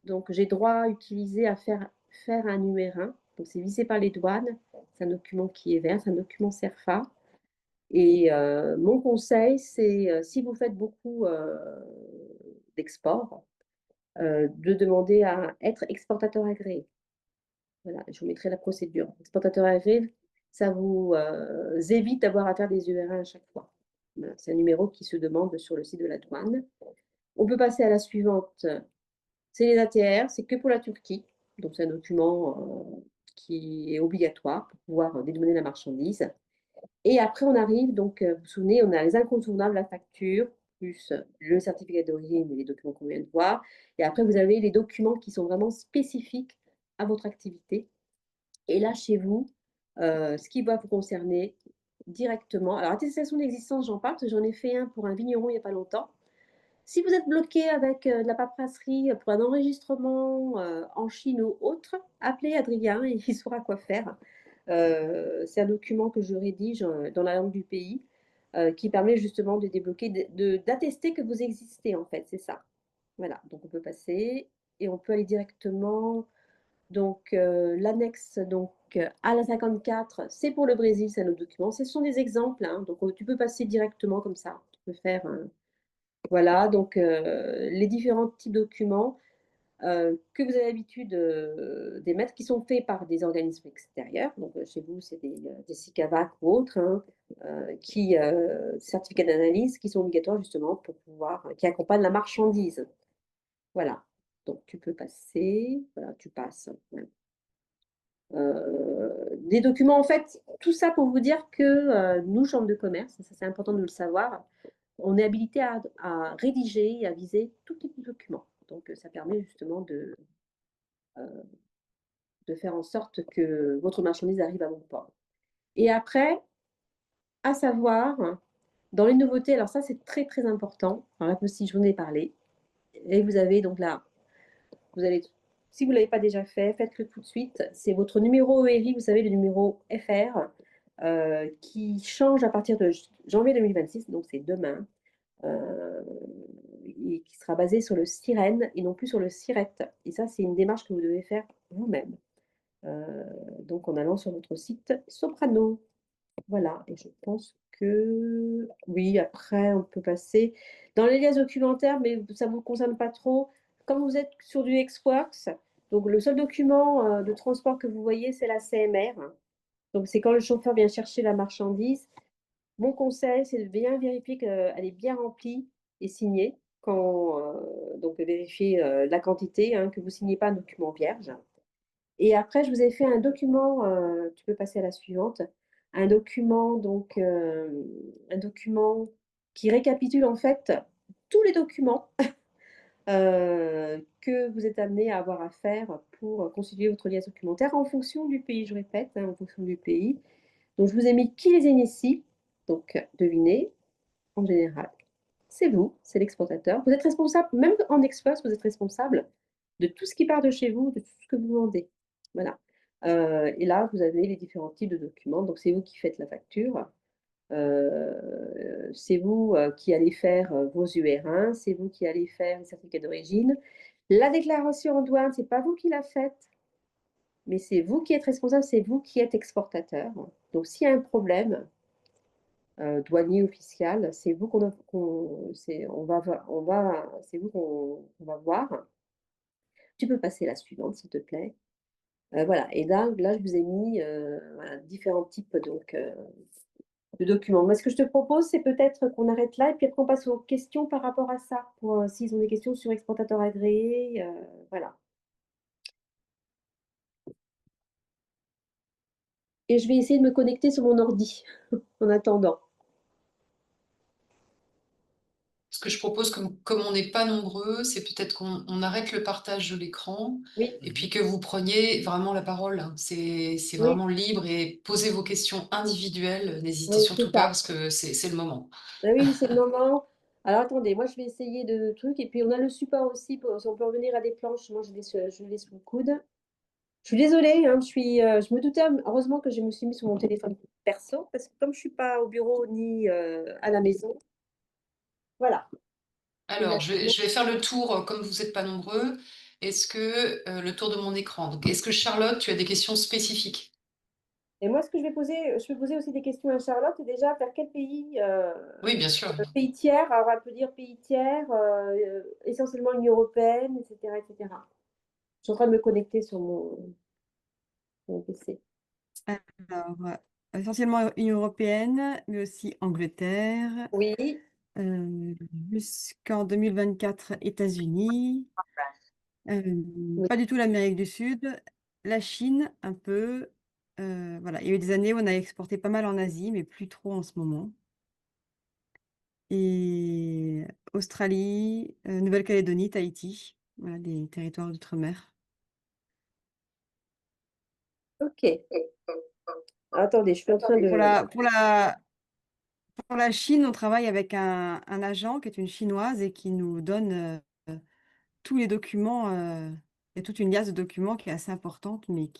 Donc, j'ai droit à utiliser, à faire un UR1. Donc, c'est visé par les douanes. C'est un document qui est vert, c'est un document CERFA. Et mon conseil, c'est si vous faites beaucoup d'export, de demander à être exportateur agréé. Voilà, je vous mettrai la procédure. Exportateur agréé, ça vous évite d'avoir à faire des UR1 à chaque fois. Voilà, c'est un numéro qui se demande sur le site de la douane. On peut passer à la suivante. C'est les ATR, c'est que pour la Turquie. Donc, c'est un document qui est obligatoire pour pouvoir dédouaner la marchandise. Et après, on arrive, donc, vous vous souvenez, on a les incontournables, la facture, plus le certificat d'origine et les documents qu'on vient de voir. Et après, vous avez les documents qui sont vraiment spécifiques à votre activité. Et là, chez vous, ce qui va vous concerner directement. Alors, attestation d'existence, j'en parle parce que j'en ai fait un pour un vigneron il n'y a pas longtemps. Si vous êtes bloqué avec de la paperasserie pour un enregistrement en Chine ou autre, appelez Adrien et il saura quoi faire. C'est un document que je rédige dans la langue du pays qui permet justement de débloquer, d'attester que vous existez en fait, c'est ça. Voilà, donc on peut passer et on peut aller directement. Donc l'annexe à la 54, c'est pour le Brésil, c'est un autre document. Ce sont des exemples, hein, donc tu peux passer directement comme ça. Tu peux faire voilà, donc les différents types de documents que vous avez l'habitude d'émettre, qui sont faits par des organismes extérieurs. Donc chez vous, c'est des SICAVAC ou autres, hein, certificats d'analyse qui sont obligatoires justement pour pouvoir, qui accompagnent la marchandise. Voilà, donc tu peux passer, voilà, tu passes. Des documents, en fait, tout ça pour vous dire que nous, Chambre de commerce, ça c'est important de le savoir, on est habilité à rédiger et à viser tous les documents. Donc, ça permet justement de faire en sorte que votre marchandise arrive à bon port. Et après, à savoir, dans les nouveautés, alors ça c'est très très important, alors là aussi je vous en ai parlé, Et vous avez donc là, vous allez, si vous ne l'avez pas déjà fait, faites-le tout de suite. C'est votre numéro ERI, vous savez, le numéro FR, qui change à partir de janvier 2026, donc c'est demain, et qui sera basé sur le Sirène et non plus sur le Siret. Et ça, c'est une démarche que vous devez faire vous-même. Donc en allant sur votre site Soprano. Voilà, et je pense que oui, après, on peut passer dans les liens documentaires, mais ça ne vous concerne pas trop. Comme vous êtes sur du Xworks, donc le seul document de transport que vous voyez, c'est la CMR. Donc c'est quand le chauffeur vient chercher la marchandise. Mon conseil, c'est de bien vérifier qu'elle est bien remplie et signée. Donc vérifier la quantité, hein, que vous ne signez pas un document vierge. Et après, je vous ai fait un document, tu peux passer à la suivante, un document, donc, un document qui récapitule en fait tous les documents que vous êtes amené à avoir à faire pour constituer votre liasse documentaire en fonction du pays, je répète, hein, en fonction du pays. Donc, je vous ai mis qui les initie. Donc, devinez, en général, c'est vous, c'est l'exportateur. Vous êtes responsable, même en export, vous êtes responsable de tout ce qui part de chez vous, de tout ce que vous vendez. Voilà. Et là, vous avez les différents types de documents. Donc, c'est vous qui faites la facture. C'est vous qui allez faire vos UR1, c'est vous qui allez faire les certificats d'origine. La déclaration en douane, c'est pas vous qui la faites, mais c'est vous qui êtes responsable, c'est vous qui êtes exportateur. Donc, s'il y a un problème, douanier ou fiscal, c'est vous c'est vous qu'on va voir. Tu peux passer la suivante, s'il te plaît. Voilà. Et là, je vous ai mis voilà, différents types de documents. Moi, ce que je te propose, c'est peut-être qu'on arrête là et puis après on passe aux questions par rapport à ça, pour s'ils ont des questions sur exportateur agréé, voilà. Et je vais essayer de me connecter sur mon ordi en attendant. Ce que je propose, comme on n'est pas nombreux, c'est peut-être qu'on arrête le partage de l'écran Oui, et puis que vous preniez vraiment la parole, hein. C'est oui, vraiment libre et posez vos questions individuelles. N'hésitez oui, surtout c'est pas ça. parce que c'est le moment. Ah oui, c'est le moment. Alors attendez, moi je vais essayer de trucs. Et puis on a le support aussi, si on peut revenir à des planches. Moi je l'ai sous le coude. Je suis désolée, hein, je me doutais, heureusement que je me suis mis sur mon téléphone perso, parce que comme je ne suis pas au bureau ni à la maison, voilà. Et Alors, maintenant, je vais faire le tour, comme vous n'êtes pas nombreux. Est-ce que le tour de mon écran, donc, est-ce que Charlotte, tu as des questions spécifiques? et moi ce que je vais poser aussi des questions à Charlotte, et déjà vers quel pays, Oui, bien sûr. pays tiers, alors elle peut dire pays tiers, essentiellement Union européenne, etc., etc. Je suis en train de me connecter sur mon PC. Alors, essentiellement Union européenne, mais aussi Angleterre, Oui, jusqu'en 2024, États-Unis, oui. pas du tout l'Amérique du Sud, la Chine un peu. Voilà, il y a eu des années où on a exporté pas mal en Asie, mais plus trop en ce moment. Et Australie, Nouvelle-Calédonie, Tahiti, voilà, des territoires d'outre-mer. Ok. Attendez, je suis en train Pour de. la, pour la, pour la Chine, on travaille avec un agent qui est une chinoise et qui nous donne tous les documents. Il y a toute une liasse de documents qui est assez importante, mais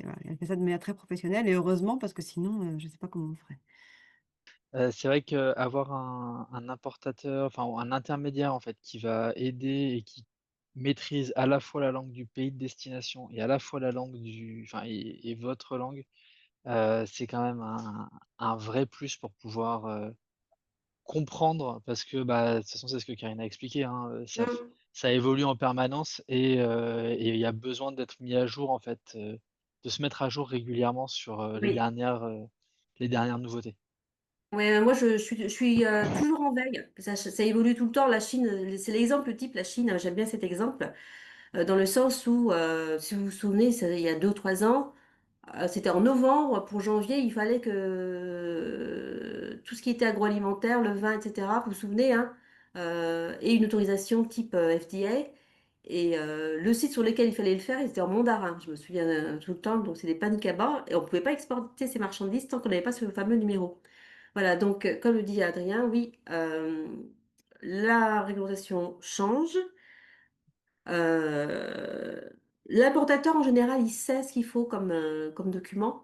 voilà, elle fait ça de manière très professionnelle. Et heureusement, parce que sinon, je ne sais pas comment on ferait. C'est vrai qu'avoir un importateur, enfin un intermédiaire en fait, qui va aider et qui maîtrise à la fois la langue du pays de destination et à la fois la langue et votre langue, c'est quand même un vrai plus pour pouvoir, comprendre parce que, bah, de toute façon, c'est ce que Karine a expliqué, hein, Hmm, ça évolue en permanence et il y a besoin d'être mis à jour en fait, de se mettre à jour régulièrement sur, Oui. les dernières nouveautés. Ouais, moi je suis toujours en veille. Ça évolue tout le temps. La Chine, c'est l'exemple type. La Chine, j'aime bien cet exemple, dans le sens où, si vous vous souvenez, il y a 2 ou 3 ans, c'était en novembre, pour janvier, il fallait que tout ce qui était agroalimentaire, le vin, etc., vous vous souvenez, hein, ait une autorisation type FDA. Et le site sur lequel il fallait le faire, il était en mandarin. Je me souviens tout le temps, donc c'est des paniques à bord. Et on ne pouvait pas exporter ces marchandises tant qu'on n'avait pas ce fameux numéro. Voilà, donc comme le dit Adrien, oui, la réglementation change. Euh, L'importateur, en général, il sait ce qu'il faut comme document.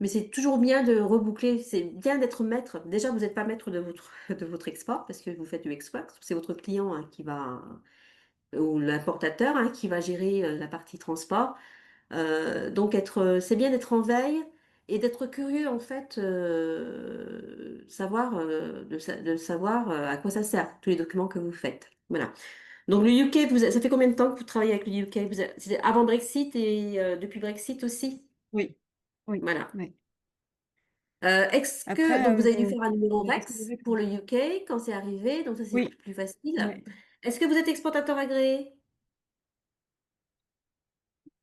Mais c'est toujours bien de reboucler, c'est bien d'être maître. Déjà, vous n'êtes pas maître de votre, de votre export parce que vous faites du export. C'est votre client qui va, ou l'importateur qui va gérer la partie transport. Donc, c'est bien d'être en veille et d'être curieux, en fait, de savoir à quoi ça sert, tous les documents que vous faites. Voilà. Donc, le UK, ça fait combien de temps que vous travaillez avec le UK? C'était avant Brexit et depuis Brexit aussi? Oui, oui, Voilà. oui. Est-ce que Après, donc vous avez dû faire un numéro j'ai beaucoup REX bougé. pour le UK quand c'est arrivé, donc ça c'est Oui, plus facile. oui, Est-ce que vous êtes exportateur agréé?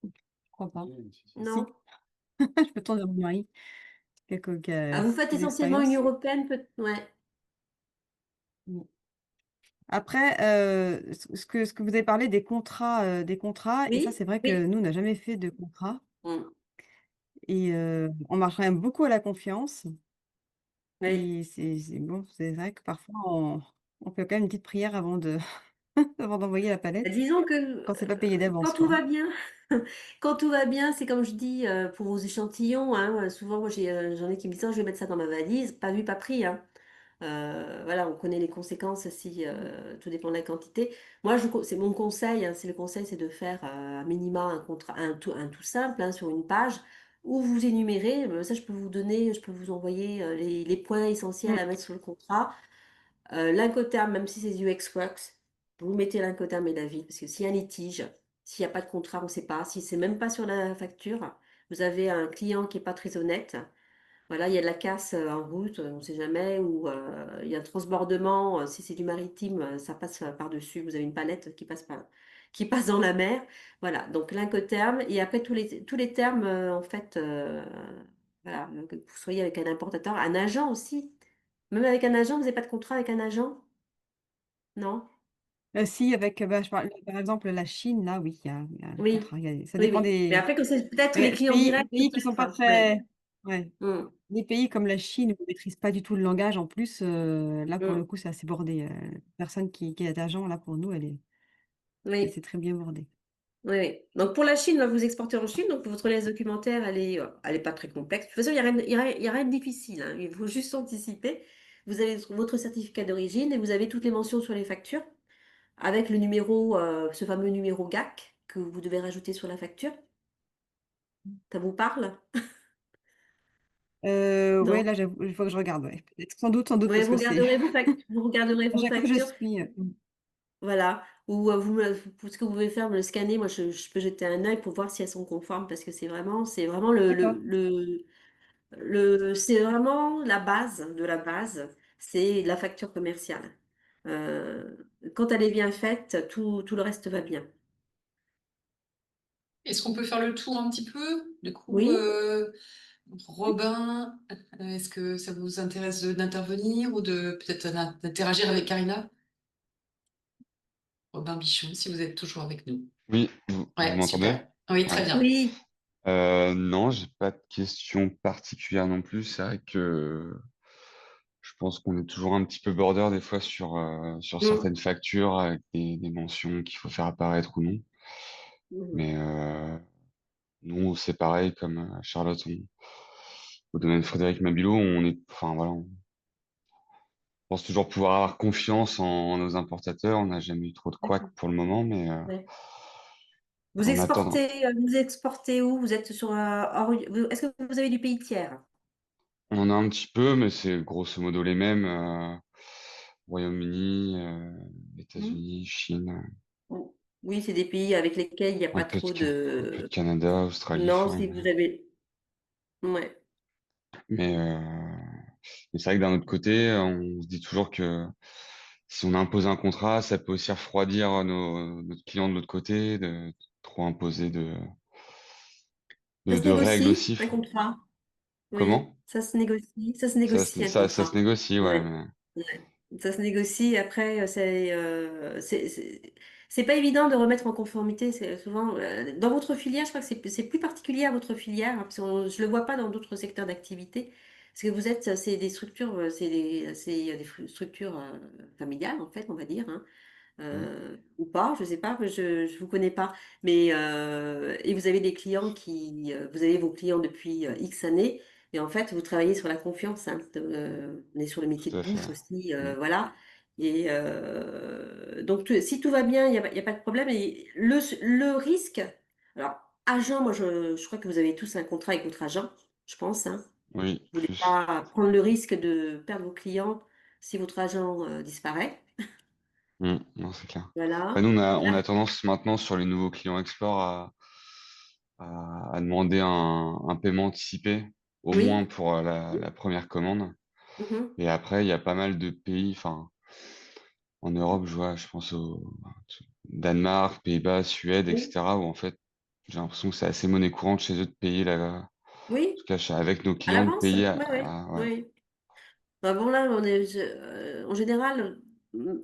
je crois pas. Non. Si, je peux tourner mon mari, qui Ah, a vous faites plus essentiellement Union d'expérience. européenne, peut ouais. Mm. Après, ce que vous avez parlé des contrats, et ça, Oui, c'est vrai que oui. nous, on n'a jamais fait de contrat. Mm, Et on marche quand même beaucoup à la confiance. oui. Et c'est bon, c'est vrai que parfois, on fait quand même une petite prière avant avant d'envoyer la palette, Disons que quand c'est pas payé d'avance, quand tout quoi. va bien, quand tout va bien, c'est comme je dis pour vos échantillons. Souvent, moi, j'en ai qui me disent, oh, je vais mettre ça dans ma valise, pas vu, pas pris. Voilà, on connaît les conséquences si tout dépend de la quantité. Moi, c'est mon conseil, c'est le conseil, c'est de faire à minima un contrat, un tout simple sur une page où vous énumérez. Ça, je peux vous donner, je peux vous envoyer les points essentiels Mm. à mettre sur le contrat. L'incoterm, même si c'est du Xworks, vous mettez l'incoterm et l'avis, parce que s'il y a un litige, s'il n'y a pas de contrat, on ne sait pas. Si c'est même pas sur la facture, vous avez un client qui est pas très honnête. Voilà, il y a de la casse en route, on ne sait jamais, ou il y a un transbordement, si c'est du maritime, ça passe par-dessus, vous avez une palette qui passe dans la mer. Voilà, donc l'incoterm, et après tous les termes, en fait, voilà, que vous soyez avec un importateur, un agent aussi. Même avec un agent, vous n'avez pas de contrat avec un agent? Non? Si, avec, bah, par exemple, la Chine, là, oui, il y a un Oui, contrat. Ça oui, dépend oui. Mais des après, que c'est peut-être les les clients pays, les directs, pays qui sont peut-être, pas ouais. très. Ouais. Mm, Les pays comme la Chine, où on ne maîtrise pas du tout le langage, en plus, là, pour le mm. coup, c'est assez bordé. Personne qui est agent, là, pour nous, Oui. c'est très bien bordé. Oui, oui. Donc pour la Chine, là, vous exportez en Chine, donc votre liasse documentaire, elle est pas très complexe. De toute façon, il y a rien de difficile. Il faut juste anticiper. Vous avez votre certificat d'origine et vous avez toutes les mentions sur les factures avec le numéro, ce fameux numéro GAC que vous devez rajouter sur la facture. Ça vous parle? Ouais, Non? là, j'avoue, il faut que je regarde. Ouais. Peut-être, sans doute, Oui, parce que c'est vous regarderez à vos chaque fois, je factures. suis. Voilà. Ou ce que vous pouvez faire, me le scanner. Moi, je peux jeter un œil pour voir si elles sont conformes parce que c'est vraiment D'accord. c'est vraiment la base de la base, c'est la facture commerciale. Euh, Quand elle est bien faite, tout le reste va bien. Est-ce qu'on peut faire le tour un petit peu? Du coup, Oui? Robin, est-ce que ça vous intéresse d'intervenir ou de peut-être d'interagir avec Karina? Robin Bichon, si vous êtes toujours avec nous. Oui, vous Ouais, m'entendez? super. Oui, très Ouais. bien. Oui. Non, j'ai pas de questions particulières non plus. C'est vrai que je pense qu'on est toujours un petit peu border des fois sur Mm. certaines factures avec des mentions qu'il faut faire apparaître ou non. Mm. Mais nous, c'est pareil comme Charlotte, au domaine Frédéric Mabillot, enfin voilà, on pense toujours pouvoir avoir confiance en nos importateurs. On n'a jamais eu trop de couacs D'accord. pour le moment, mais Ouais. en attendant, Vous exportez où? Vous êtes sur est-ce que vous avez du pays tiers? on en a un petit peu, mais c'est grosso modo les mêmes. Royaume-Uni, Mm. États-Unis, Chine, Oui, c'est des pays avec lesquels il n'y a un pas peu trop un peu de de... Canada, Australie, Non, enfin, si vous avez... Ouais. mais, mais c'est vrai que d'un autre côté, on se dit toujours que si on impose un contrat, ça peut aussi refroidir notre client de l'autre côté, de trop imposer Ça se de règles négocie, aussi. un contrat. Oui, Comment? ça se négocie un Ça se contrat. négocie, ouais. Ouais, ouais. Ça se négocie. Après, c'est pas évident de remettre en conformité. C'est souvent dans votre filière, je crois que c'est plus particulier à votre filière, parce que je le vois pas dans d'autres secteurs d'activité. Parce que c'est des structures, c'est des structures familiales en fait, on va dire. ou pas, je sais pas, je vous connais pas. Mais et vous avez des clients vous avez vos clients depuis X années. Et en fait, vous travaillez sur la confiance. Hein, on est sur le métier Tout de à fait. bouche aussi, Mm. voilà. Et donc, si tout va bien, il y a pas de problème. Et le risque, alors, agent, moi, je crois que vous avez tous un contrat avec votre agent, je pense. Hein. Oui, Vous voulez plus. pas prendre le risque de perdre vos clients si votre agent disparaît. Non, c'est clair. Bah, Voilà. nous, on a tendance maintenant sur les nouveaux clients Explore à demander un paiement anticipé, au moins Oui. pour la première commande. Mhm. Et après, il y a pas mal de pays, enfin, en Europe, je pense au Danemark, Pays-Bas, Suède, Oui. etc., où en fait, j'ai l'impression que c'est assez monnaie courante chez eux de payer en Oui. tout cas, avec nos À clients, de l'avance. payer Oui, oui. ouais, Oui. Bah bon, là, en général,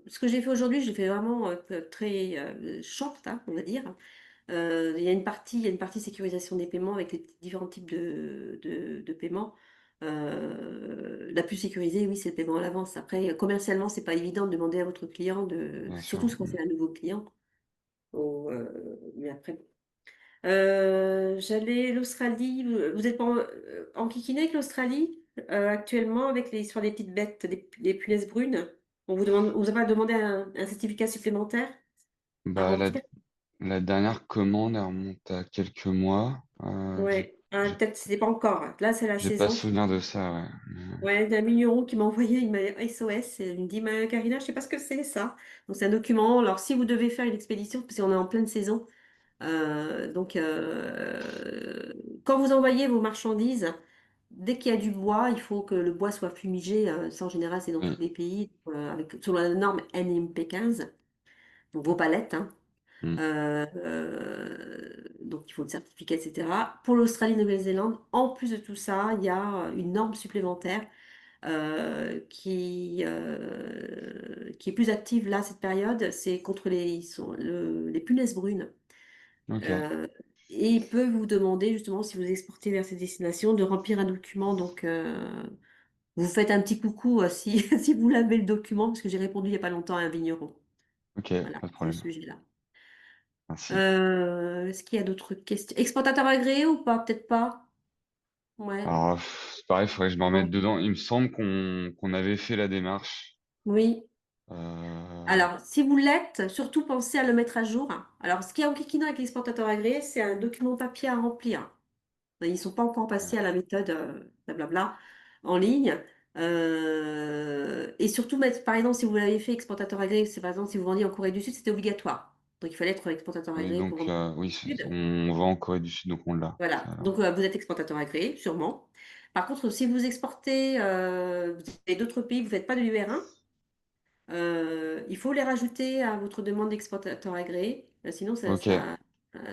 ce que j'ai fait aujourd'hui, j'ai fait vraiment très short, hein, on va dire. Il y a une partie sécurisation des paiements avec les différents types de paiements. La plus sécurisée, oui, c'est le paiement à l'avance. Après, commercialement, c'est pas évident de demander à votre client bien sûr. surtout quand c'est un nouveau client. Mais après, j'allais l'Australie. Vous êtes pas enquiquiné avec l'Australie actuellement avec sur les petites bêtes, les punaises brunes. On vous a pas demandé un certificat supplémentaire à Bah, remplir? la dernière commande, elle remonte à quelques mois. Ouais. Ah, J'ai peut-être c'était pas encore. Là, c'est la j'ai pas saison. souvenir de ça, ouais. Ouais, il y a un vigneron qui m'a envoyé, il m'a SOS. Il me dit, Karina, je sais pas ce que c'est ça. Donc c'est un document. Alors si vous devez faire une expédition, parce qu'on est en pleine saison, donc, quand vous envoyez vos marchandises, dès qu'il y a du bois, il faut que le bois soit fumigé. Ça, en général, c'est dans tous Oui. les pays, selon la norme NMP 15, donc vos palettes. Hein. Mm. Donc, il faut le certificat, etc. Pour l'Australie, Nouvelle-Zélande, en plus de tout ça, il y a une norme supplémentaire qui est plus active là, cette période. C'est contre les punaises brunes. Ok, Euh, et il peut vous demander justement si vous exportez vers ces destinations de remplir un document. Donc, vous faites un petit coucou si, si vous l'avez le document, parce que j'ai répondu il n'y a pas longtemps à un vigneron. ok, Voilà, pas de sur ce problème. sujet-là. Merci. Est-ce qu'il y a d'autres questions? Exportateur agréé ou pas? Peut-être pas. Ouais. Alors, c'est pareil, il faudrait que je me remette Non. dedans. Il me semble qu'on avait fait la démarche. Oui. Euh, Alors, si vous l'êtes, surtout pensez à le mettre à jour. Alors, ce qu'il y a en Kikino avec l'exportateur agréé, c'est un document papier à remplir. Ils ne sont pas encore passés à la méthode blablabla en ligne. Et surtout, mettre, par exemple, si vous l'avez fait exportateur agréé, c'est par exemple si vous vendiez en Corée du Sud, c'était obligatoire. Donc il fallait être exportateur oui, agréé pour donc vendre en oui, Corée du Sud. on va en Corée du Sud, donc on l'a. Ça, Voilà. alors. Donc vous êtes exportateur agréé, sûrement. Par contre, si vous exportez vous avez d'autres pays, vous ne faites pas de l'UR1, il faut les rajouter à votre demande d'exportateur agréé. Sinon, Ok.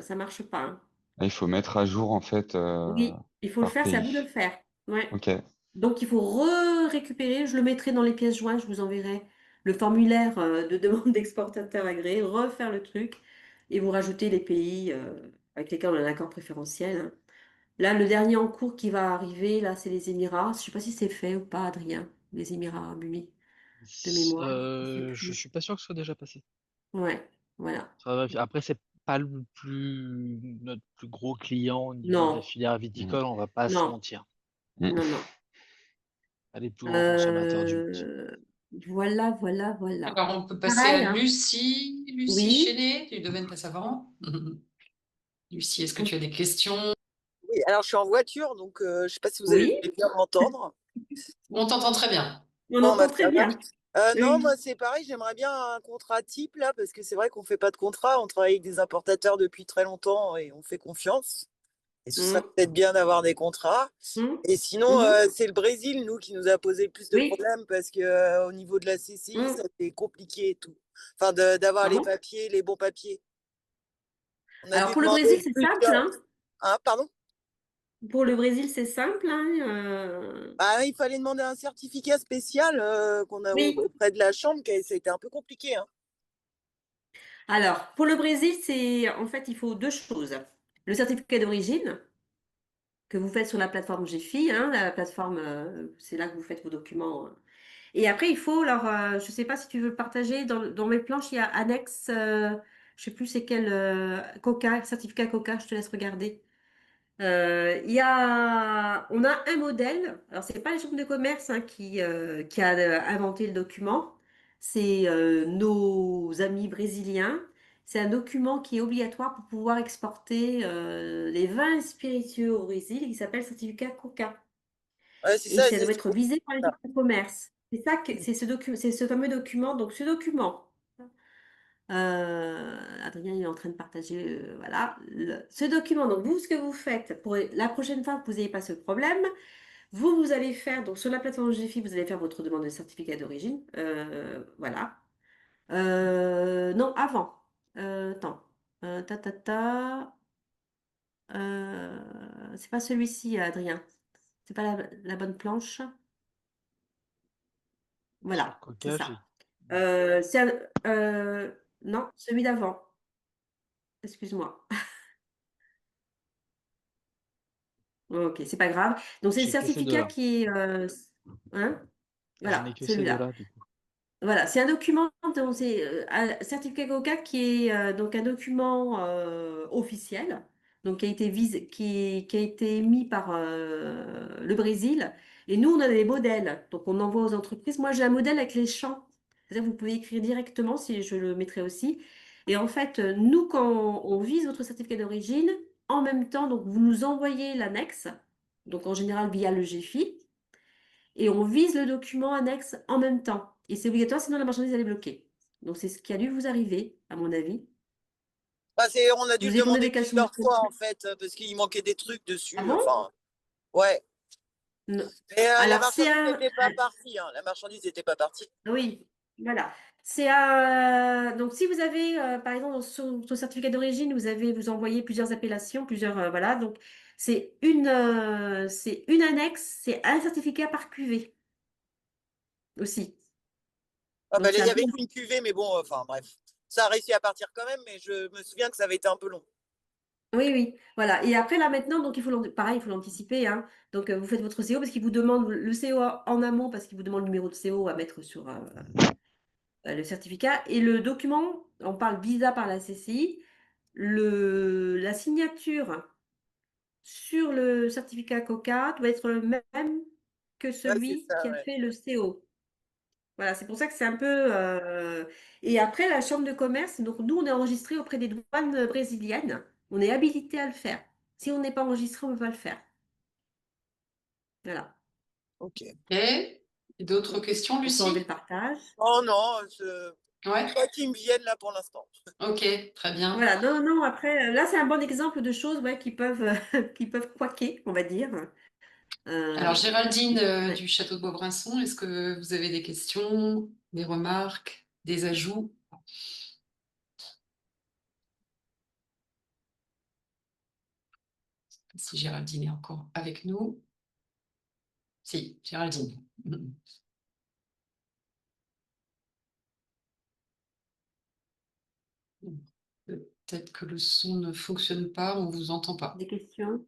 ça marche pas. Hein. Ah, il faut mettre à jour en fait Oui, il faut le par faire, c'est à pays. vous de le faire. Ouais. Ok, Donc, il faut récupérer, je le mettrai dans les pièces jointes, je vous enverrai le formulaire de demande d'exportateur agréé, refaire le truc et vous rajoutez les pays avec lesquels on a un accord préférentiel. Hein. Là, le dernier en cours qui va arriver, là, c'est les Émirats. Je ne sais pas si c'est fait ou pas, Adrien, les Émirats Arabes Unis, de mémoire. Je sais Je plus. suis pas sûr que ce soit déjà passé. Ouais, voilà. Ça va vérifier. Après, c'est pas notre plus gros client au niveau de la Non, filière mm, viticole, on va pas se non, mentir. mm. non, non. Elle est plus gros consommateur du whisky. Euh, voilà, voilà, voilà. Alors, on peut passer à Pareil, hein. Lucie. Lucie Oui. Chénet, du domaine Passavant. Lucie, est-ce que tu as des questions? Oui, alors je suis en voiture, donc je ne sais pas si vous allez Oui, bien m'entendre. On t'entend très bien. on Bon, bah, entend très ça va. bien. Non, moi Oui. c'est pareil, j'aimerais bien un contrat type là, parce que c'est vrai qu'on ne fait pas de contrat, on travaille avec des importateurs depuis très longtemps et on fait confiance. Et ce serait Mm, peut-être bien d'avoir des contrats. mm, Et sinon, mhm. c'est le Brésil, nous, qui nous a posé le plus de Oui. problèmes parce que au niveau de la CCI, Mm. ça c'est compliqué et tout. Enfin, d'avoir Ah les bon? papiers, les bons papiers. On a Alors dû pour le Brésil, demander c'est simple, plusieurs. hein. Hein, pardon? Pour le Brésil, c'est simple, hein. Ah, il fallait demander un certificat spécial qu'on a Oui. auprès de la chambre, ça a été un peu compliqué. Hein. Alors, pour le Brésil, en fait, il faut deux choses. Le certificat d'origine que vous faites sur la plateforme GFI, hein, la plateforme, c'est là que vous faites vos documents. Et après, il faut leur, je ne sais pas si tu veux le partager, dans mes planches, il y a annexe, je ne sais plus c'est quel, Coca, certificat Coca, je te laisse regarder. On a un modèle, alors c'est pas les chambres de commerce hein, qui a inventé le document, c'est nos amis brésiliens. C'est un document qui est obligatoire pour pouvoir exporter les vins spiritueux au Brésil qui s'appelle certificat Coca. Ouais, c'est Et ça. ça doit être visé par les chambres de commerce. C'est ça que c'est ce document, c'est ce fameux document. Donc ce document, Adrien il est en train de partager, voilà, ce document. Donc vous, ce que vous faites pour la prochaine fois que vous n'ayez pas ce problème, vous allez faire, donc sur la plateforme GFI, vous allez faire votre demande de certificat d'origine. Voilà. Non, avant. Attends. Ta, ta, ta. C'est pas celui-ci, Adrien. C'est pas la bonne planche. Sur Voilà, c'est Coca, ça. C'est non, celui d'avant. Excuse-moi. Ok, c'est pas grave. Donc c'est le j'ai que ces certificat deux-là. qui est, hein? Je n'ai Voilà, que ces celui-là. deux-là, du coup. Voilà, c'est un document, donc c'est un certificat COCA qui est donc un document officiel, donc qui a été émis par le Brésil. Et nous, on a des modèles, donc on envoie aux entreprises. Moi, j'ai un modèle avec les champs. C'est-à-dire que vous pouvez écrire directement, si je le mettrai aussi. Et en fait, nous, quand on vise votre certificat d'origine, en même temps, donc vous nous envoyez l'annexe, donc en général via le GFI et on vise le document annexe en même temps. Et c'est obligatoire, sinon la marchandise elle est bloquée. Donc c'est ce qui a dû vous arriver, à mon avis. Bah, on a Je dû vous le ai demandé demander des questions. plusieurs fois, en fait, parce qu'il manquait des trucs Ah dessus. bon? Enfin, ouais. Non. Mais la Alors c'est marchandise n'était pas partie. Hein. La marchandise n'était pas partie. oui, voilà. Donc si vous avez, par exemple, sur votre certificat d'origine, vous envoyez plusieurs appellations, voilà. Donc c'est une annexe, c'est un certificat par cuvée aussi. Ah, bah, Donc là, c'est il y un peu. avait qu'une cuvée, mais bon, enfin, bref. Ça a réussi à partir quand même, mais je me souviens que ça avait été un peu long. Oui, oui, voilà. Et après, là, maintenant, donc, pareil, il faut l'anticiper, hein. Donc, vous faites votre CO parce qu'il vous demande le CO en amont, parce qu'il vous demande le numéro de CO à mettre sur le certificat. Et le document, on parle visa par la CCI, la signature sur le certificat COCA doit être le même que Ouais, c'est celui qui ça, a ouais. fait le CO. Voilà, c'est pour ça que c'est un peu. Et après, la chambre de commerce, donc nous, on est enregistré auprès des douanes brésiliennes. On est habilité à le faire. Si on n'est pas enregistré, on ne peut pas le faire. Voilà. Ok. Et d'autres questions, On peut enlever le Lucie? partage. Oh non, Ouais, pas qui me viennent là pour l'instant. ok, très bien. Voilà, non, non, après, là, c'est un bon exemple de choses ouais, qui peuvent, qui peuvent couaquer, on va dire. Alors, Euh, Géraldine ouais. du Château de Beaubrinçon, est-ce que vous avez des questions, des remarques, des ajouts? Si Géraldine est encore avec nous. Si, Géraldine. Peut-être que le son ne fonctionne pas, on ne vous entend pas. Des questions?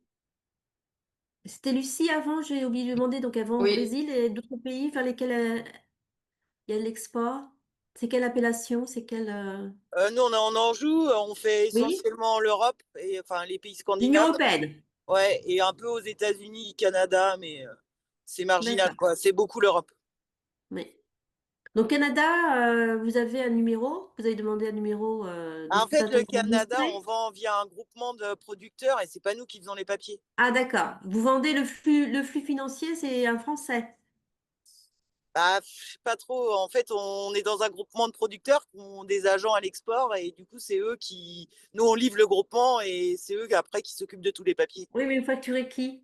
C'était Lucie avant, j'ai oublié de demander, donc avant au Oui, Brésil et d'autres pays vers lesquels il y a l'export. C'est quelle appellation? C'est quelle. Nous, on est en Anjou, on fait Oui? essentiellement l'Europe, et enfin les pays L'Union scandinaves, européenne. ouais, et un peu aux États-Unis, Canada, mais c'est marginal, D'accord. quoi. C'est beaucoup l'Europe. Oui. Donc, Canada, vous avez un numéro? Vous avez demandé un numéro En fait, le d'exploitation Canada, on enregistré? vend via un groupement de producteurs et c'est pas nous qui faisons les papiers. Ah, d'accord. Vous vendez le flux financier, c'est un Français. Bah, pas trop. En fait, on est dans un groupement de producteurs qui ont des agents à l'export et du coup, c'est eux qui. Nous, on livre le groupement et c'est eux après qui s'occupent de tous les papiers. Oui, mais vous facturez qui?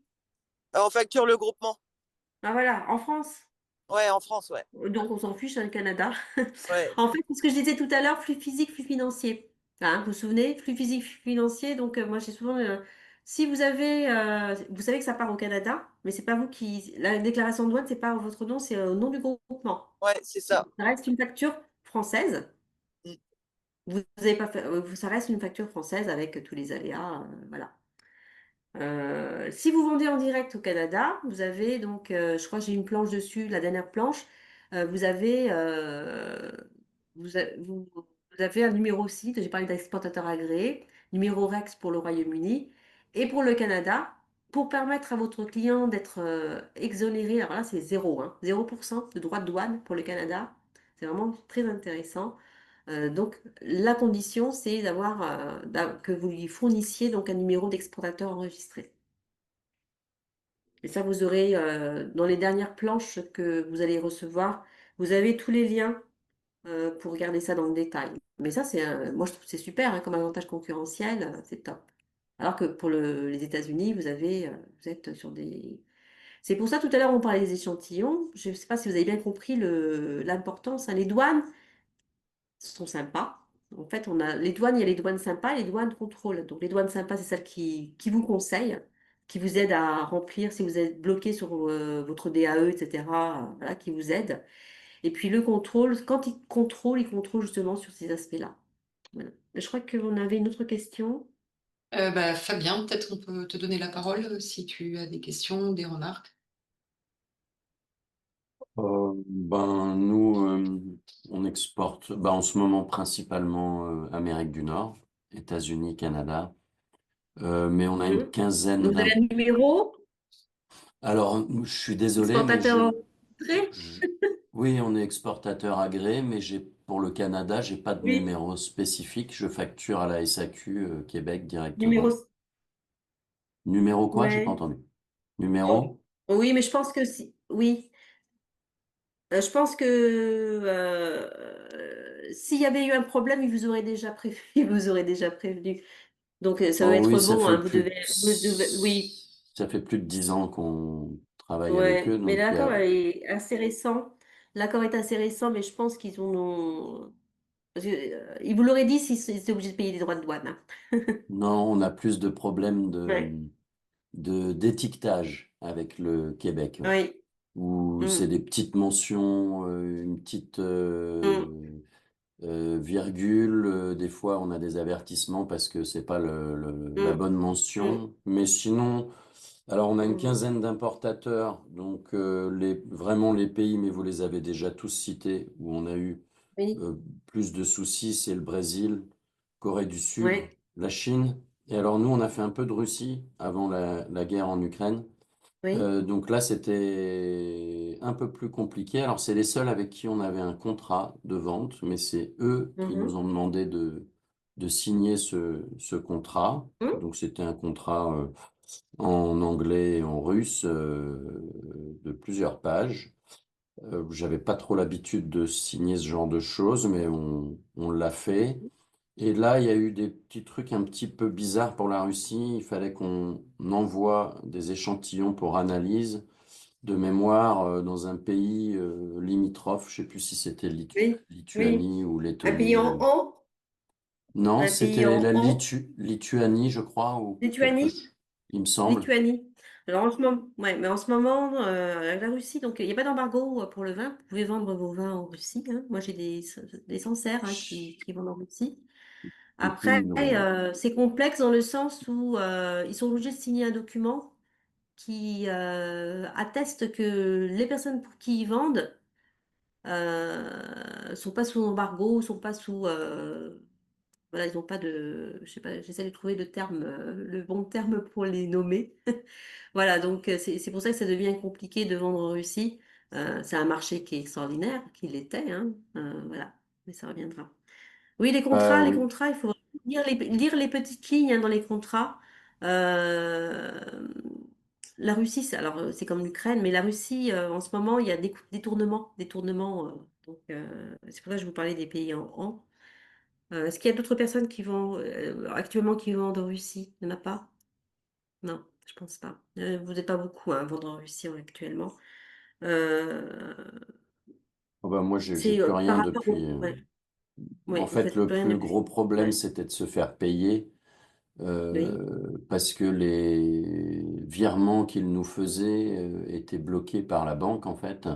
Alors, on facture le groupement. Ah, voilà, en France. Ouais, en France, ouais. Donc, on s'en fiche, c'est le Canada. Ouais. En fait, c'est ce que je disais tout à l'heure, flux physique, flux financier. Hein, vous vous souvenez, flux physique, flux financier. Donc, moi, j'ai souvent. Si vous avez. Vous savez que ça part au Canada, mais c'est pas vous qui. La déclaration de douane, c'est pas votre nom, c'est au nom du groupement. Ouais, c'est ça. Ça reste une facture française. Mm. Vous avez pas fait, ça reste une facture française avec tous les aléas. Voilà. Si vous vendez en direct au Canada, vous avez donc, je crois que j'ai une planche dessus, la dernière planche. vous avez, vous avez un numéro site, j'ai parlé d'exportateur agréé, numéro REX pour le Royaume-Uni et pour le Canada, pour permettre à votre client d'être exonéré. Alors là, c'est zéro, hein, 0% de droits de douane pour le Canada. C'est vraiment très intéressant. Donc, la condition, c'est que vous lui fournissiez donc un numéro d'exportateur enregistré. Et ça, vous aurez dans les dernières planches que vous allez recevoir, vous avez tous les liens pour regarder ça dans le détail. Mais ça, moi, je trouve que c'est super hein, comme avantage concurrentiel, c'est top. Alors que pour les États-Unis, vous êtes sur des. C'est pour ça, tout à l'heure, on parlait des échantillons. Je ne sais pas si vous avez bien compris l'importance, hein. Les douanes sont sympas. En fait, les douanes, il y a les douanes sympas et les douanes contrôle. Donc, les douanes sympas, c'est celles qui vous conseillent, qui vous aident à remplir si vous êtes bloqué sur votre DAE, etc. Voilà, qui vous aident. Et puis, le contrôle, quand il contrôle justement sur ces aspects-là. Voilà. Je crois qu'on avait une autre question. Fabien, peut-être on peut te donner la parole si tu as des questions, des remarques. Nous, on exporte en ce moment principalement Amérique du Nord, États-Unis, Canada, mais on a une Mhm. quinzaine Donc, vous avez un numéro, Alors, je suis désolé, mais exportateur enregistré. oui, on est exportateur agréé, mais pour le Canada, j'ai pas de Oui, numéro spécifique. Je facture à la SAQ Québec numéro. directement. Numéro quoi? J'ai pas Ouais. entendu. Oh. Numéro? Oui, mais je pense que si. Oui. Je pense que s'il y avait eu un problème, il vous aurait déjà prévenu. Il vous aurait déjà prévenu. Donc, ça doit Oh oui, être bon, hein. Oui, ça fait plus de 10 ans qu'on travaille avec eux, ouais. Mais donc l'accord est assez récent. L'accord est assez récent, mais je pense qu'ils ont. Parce que, ils vous l'auraient dit s'ils étaient obligés de payer des droits de douane, hein. non, on a plus de problèmes Ouais. d'étiquetage avec le Québec, Oui. où c'est Mm, des petites mentions, une petite mm, virgule. Des fois, on a des avertissements parce que c'est pas la mm, bonne mm, mention. Mais sinon, alors on a une mm. quinzaine d'importateurs, donc vraiment les pays, mais vous les avez déjà tous cités, où on a eu Oui. plus de soucis, c'est le Brésil, Corée du Sud, Ouais. la Chine. Et alors nous, on a fait un peu de Russie avant la guerre en Ukraine. Oui. Donc là, c'était un peu plus compliqué. Alors, c'est les seuls avec qui on avait un contrat de vente, mais c'est eux qui nous Mhm, ont demandé de signer ce contrat. mm. Donc, c'était un contrat en anglais et en russe de plusieurs pages. J'avais pas trop l'habitude de signer ce genre de choses, mais on l'a fait. Et là, il y a eu des petits trucs un petit peu bizarres pour la Russie. Il fallait qu'on envoie des échantillons pour analyse de mémoire dans un pays limitrophe. Je sais plus si c'était Oui. Oui. Lituanie ou Un pays Lettonie. en haut. Non, Un pays c'était en la haut. Lituanie, je crois, ou quelque Lituanie. chose, il me semble. Lituanie. Alors en ce moment, ouais, mais en ce moment, avec la Russie, donc il n'y a pas d'embargo pour le vin. Vous pouvez vendre vos vins en Russie, hein. Moi, j'ai des Sancerre hein, qui vendent en Russie. Après, Non. c'est complexe dans le sens où ils sont obligés de signer un document qui atteste que les personnes pour qui ils vendent sont pas sous embargo, sont pas sous voilà, ils n'ont pas de, je sais pas, j'essaie de trouver le bon terme pour les nommer. Voilà, donc c'est pour ça que ça devient compliqué de vendre en Russie. C'est un marché qui est extraordinaire, qui l'était, hein. Voilà, mais ça reviendra. Oui, les Oui. contrats, il faut lire les petites lignes hein, dans les contrats. Euh, la Russie, c'est comme l'Ukraine, mais la Russie, en ce moment, il y a des détournements. Donc, c'est pour ça que je vous parlais des pays en. Est-ce qu'il y a d'autres personnes qui vont actuellement qui vendent en Russie? Il n'y en a pas? Non, je pense pas. Vous n'êtes pas beaucoup hein, à vendre en Russie actuellement. Euh, Oh ben, moi, j'ai c'est plus par rien rapport depuis. au. Ouais, En ouais, vous fait, faites le plus rien plus gros depuis. problème, Ouais, c'était de se faire payer oui. parce que les virements qu'ils nous faisaient étaient bloqués par la banque, en fait.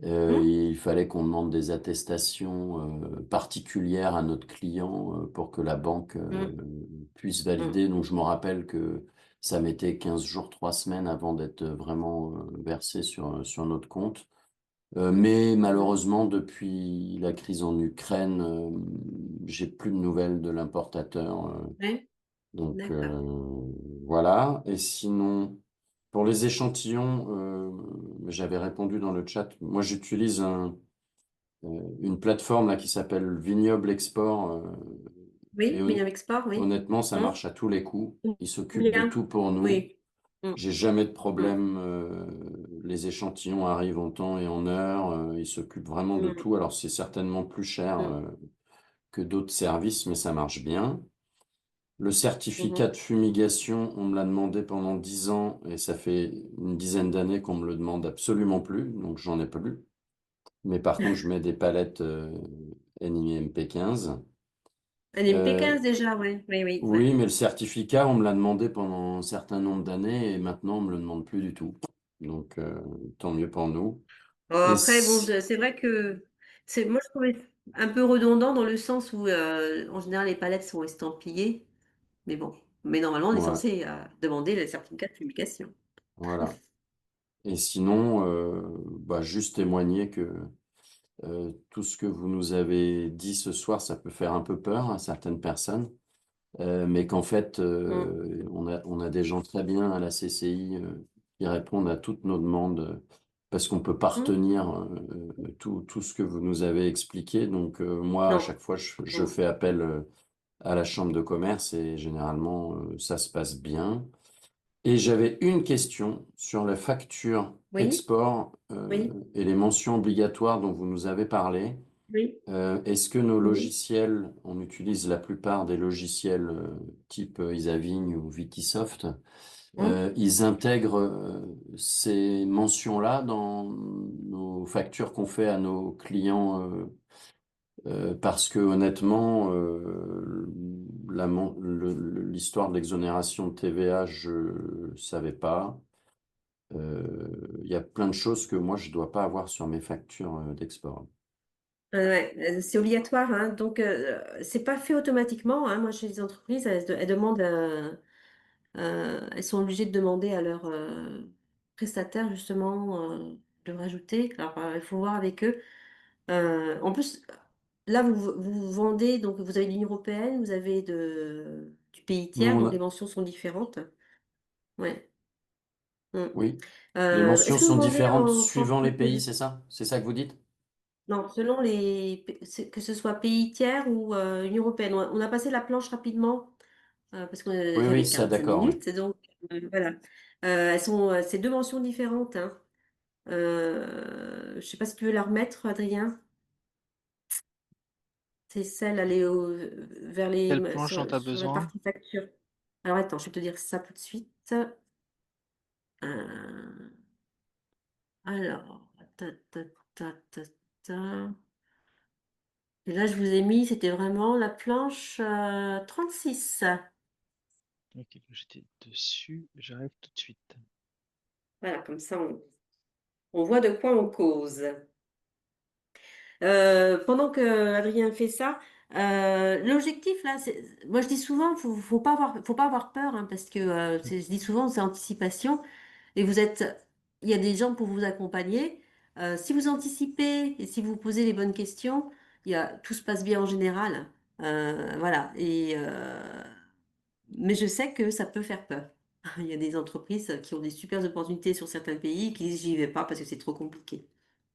Hum, Il fallait qu'on demande des attestations particulières à notre client pour que la banque hum, puisse hum. valider. Donc, je me rappelle que ça mettait 15 jours, 3 semaines avant d'être vraiment versé sur notre compte. Mais malheureusement, depuis la crise en Ukraine, j'ai plus de nouvelles de l'importateur. Ouais, Donc d'accord. voilà. Et sinon, pour les échantillons, j'avais répondu dans le chat. Moi, j'utilise une plateforme là qui s'appelle Vignoble Export. Et Oui, William Export, oui. honnêtement, ça Hum, marche à tous les coups. Ils s'occupent de Bien, tout pour nous. oui. Hum, J'ai jamais de hum, problème. Les échantillons arrivent en temps et en heure. Ils s'occupent vraiment de hum, tout. Alors, c'est certainement plus cher hum, que d'autres services, mais ça marche bien. Le certificat mhm. de fumigation, on me l'a demandé pendant 10 ans et ça fait une dizaine d'années qu'on me le demande absolument plus, donc j'en ai plus. Mais par contre, je mets des palettes NIMP15. Un Euh, MP15 déjà, oui, oui, oui. oui, Ouais. mais le certificat, on me l'a demandé pendant un certain nombre d'années et maintenant, on me le demande plus du tout. Donc, tant mieux pour nous. Et Après, bon, si- c'est vrai que moi je trouvais un peu redondant dans le sens où en général les palettes sont estampillées, mais bon, mais normalement on est ouais, censé demander le certificat de publication. voilà. Et sinon, bah, juste témoigner que tout ce que vous nous avez dit ce soir, ça peut faire un peu peur à certaines personnes, mais qu'en fait, Mm. on a des gens très bien à la CCI qui répondent à toutes nos demandes parce qu'on peut pas Mm. retenir tout ce que vous nous avez expliqué. Donc, moi, à Non. chaque fois, je Mm. fais appel à la chambre de commerce et généralement, ça se passe bien. Et j'avais une question sur la facture Oui, export oui, et les mentions obligatoires dont vous nous avez parlé. oui. Est-ce que nos Mhm. logiciels, on utilise la plupart des logiciels type Isavigne ou Wikisoft, Mm. ils intègrent ces mentions-là dans nos factures qu'on fait à nos clients parce que honnêtement, l'histoire de l'exonération de TVA, je savais pas. Il y a plein de choses que moi, je dois pas avoir sur mes factures d'export. Ouais, c'est obligatoire, hein, donc c'est pas fait automatiquement, hein. Moi, chez les entreprises, elles demandent, elles sont obligées de demander à leurs prestataires justement de rajouter. Alors, il faut voir avec eux. En plus, là, vous vendez, donc vous avez de l'Union européenne, vous avez du pays Nous, tiers, donc les mentions sont différentes. Ouais. Mm. oui, les mentions Est-ce que sont vous vendez différentes en suivant les pays, francophone? c'est ça? C'est ça que vous dites? Non, selon que ce soit pays tiers ou Union européenne. On a passé la planche rapidement parce qu'on Oui, oui, avait ça, 45 d'accord, oui. minutes, donc voilà. C'est deux mentions différentes, hein. Je ne sais pas si tu veux la remettre, Adrien. C'est celle aller vers Quelle planche dont tu as sur la besoin? partie facture. Alors attends, je vais te dire ça tout de suite. Euh, alors, ta, ta, ta, ta, ta. Et là, je vous ai mis, c'était vraiment la planche 36. Ok, j'étais dessus, j'arrive tout de suite. Voilà, comme ça, on voit de quoi on cause. Pendant que Adrien fait ça, l'objectif là, moi je dis souvent, faut pas avoir peur, hein, parce que je dis souvent, c'est anticipation. Et il y a des gens pour vous accompagner. Si vous anticipez et si vous posez les bonnes questions, tout se passe bien en général. Voilà. Mais je sais que ça peut faire peur. Il y a des entreprises qui ont des super opportunités sur certains pays qui disent j'y vais pas parce que c'est trop compliqué.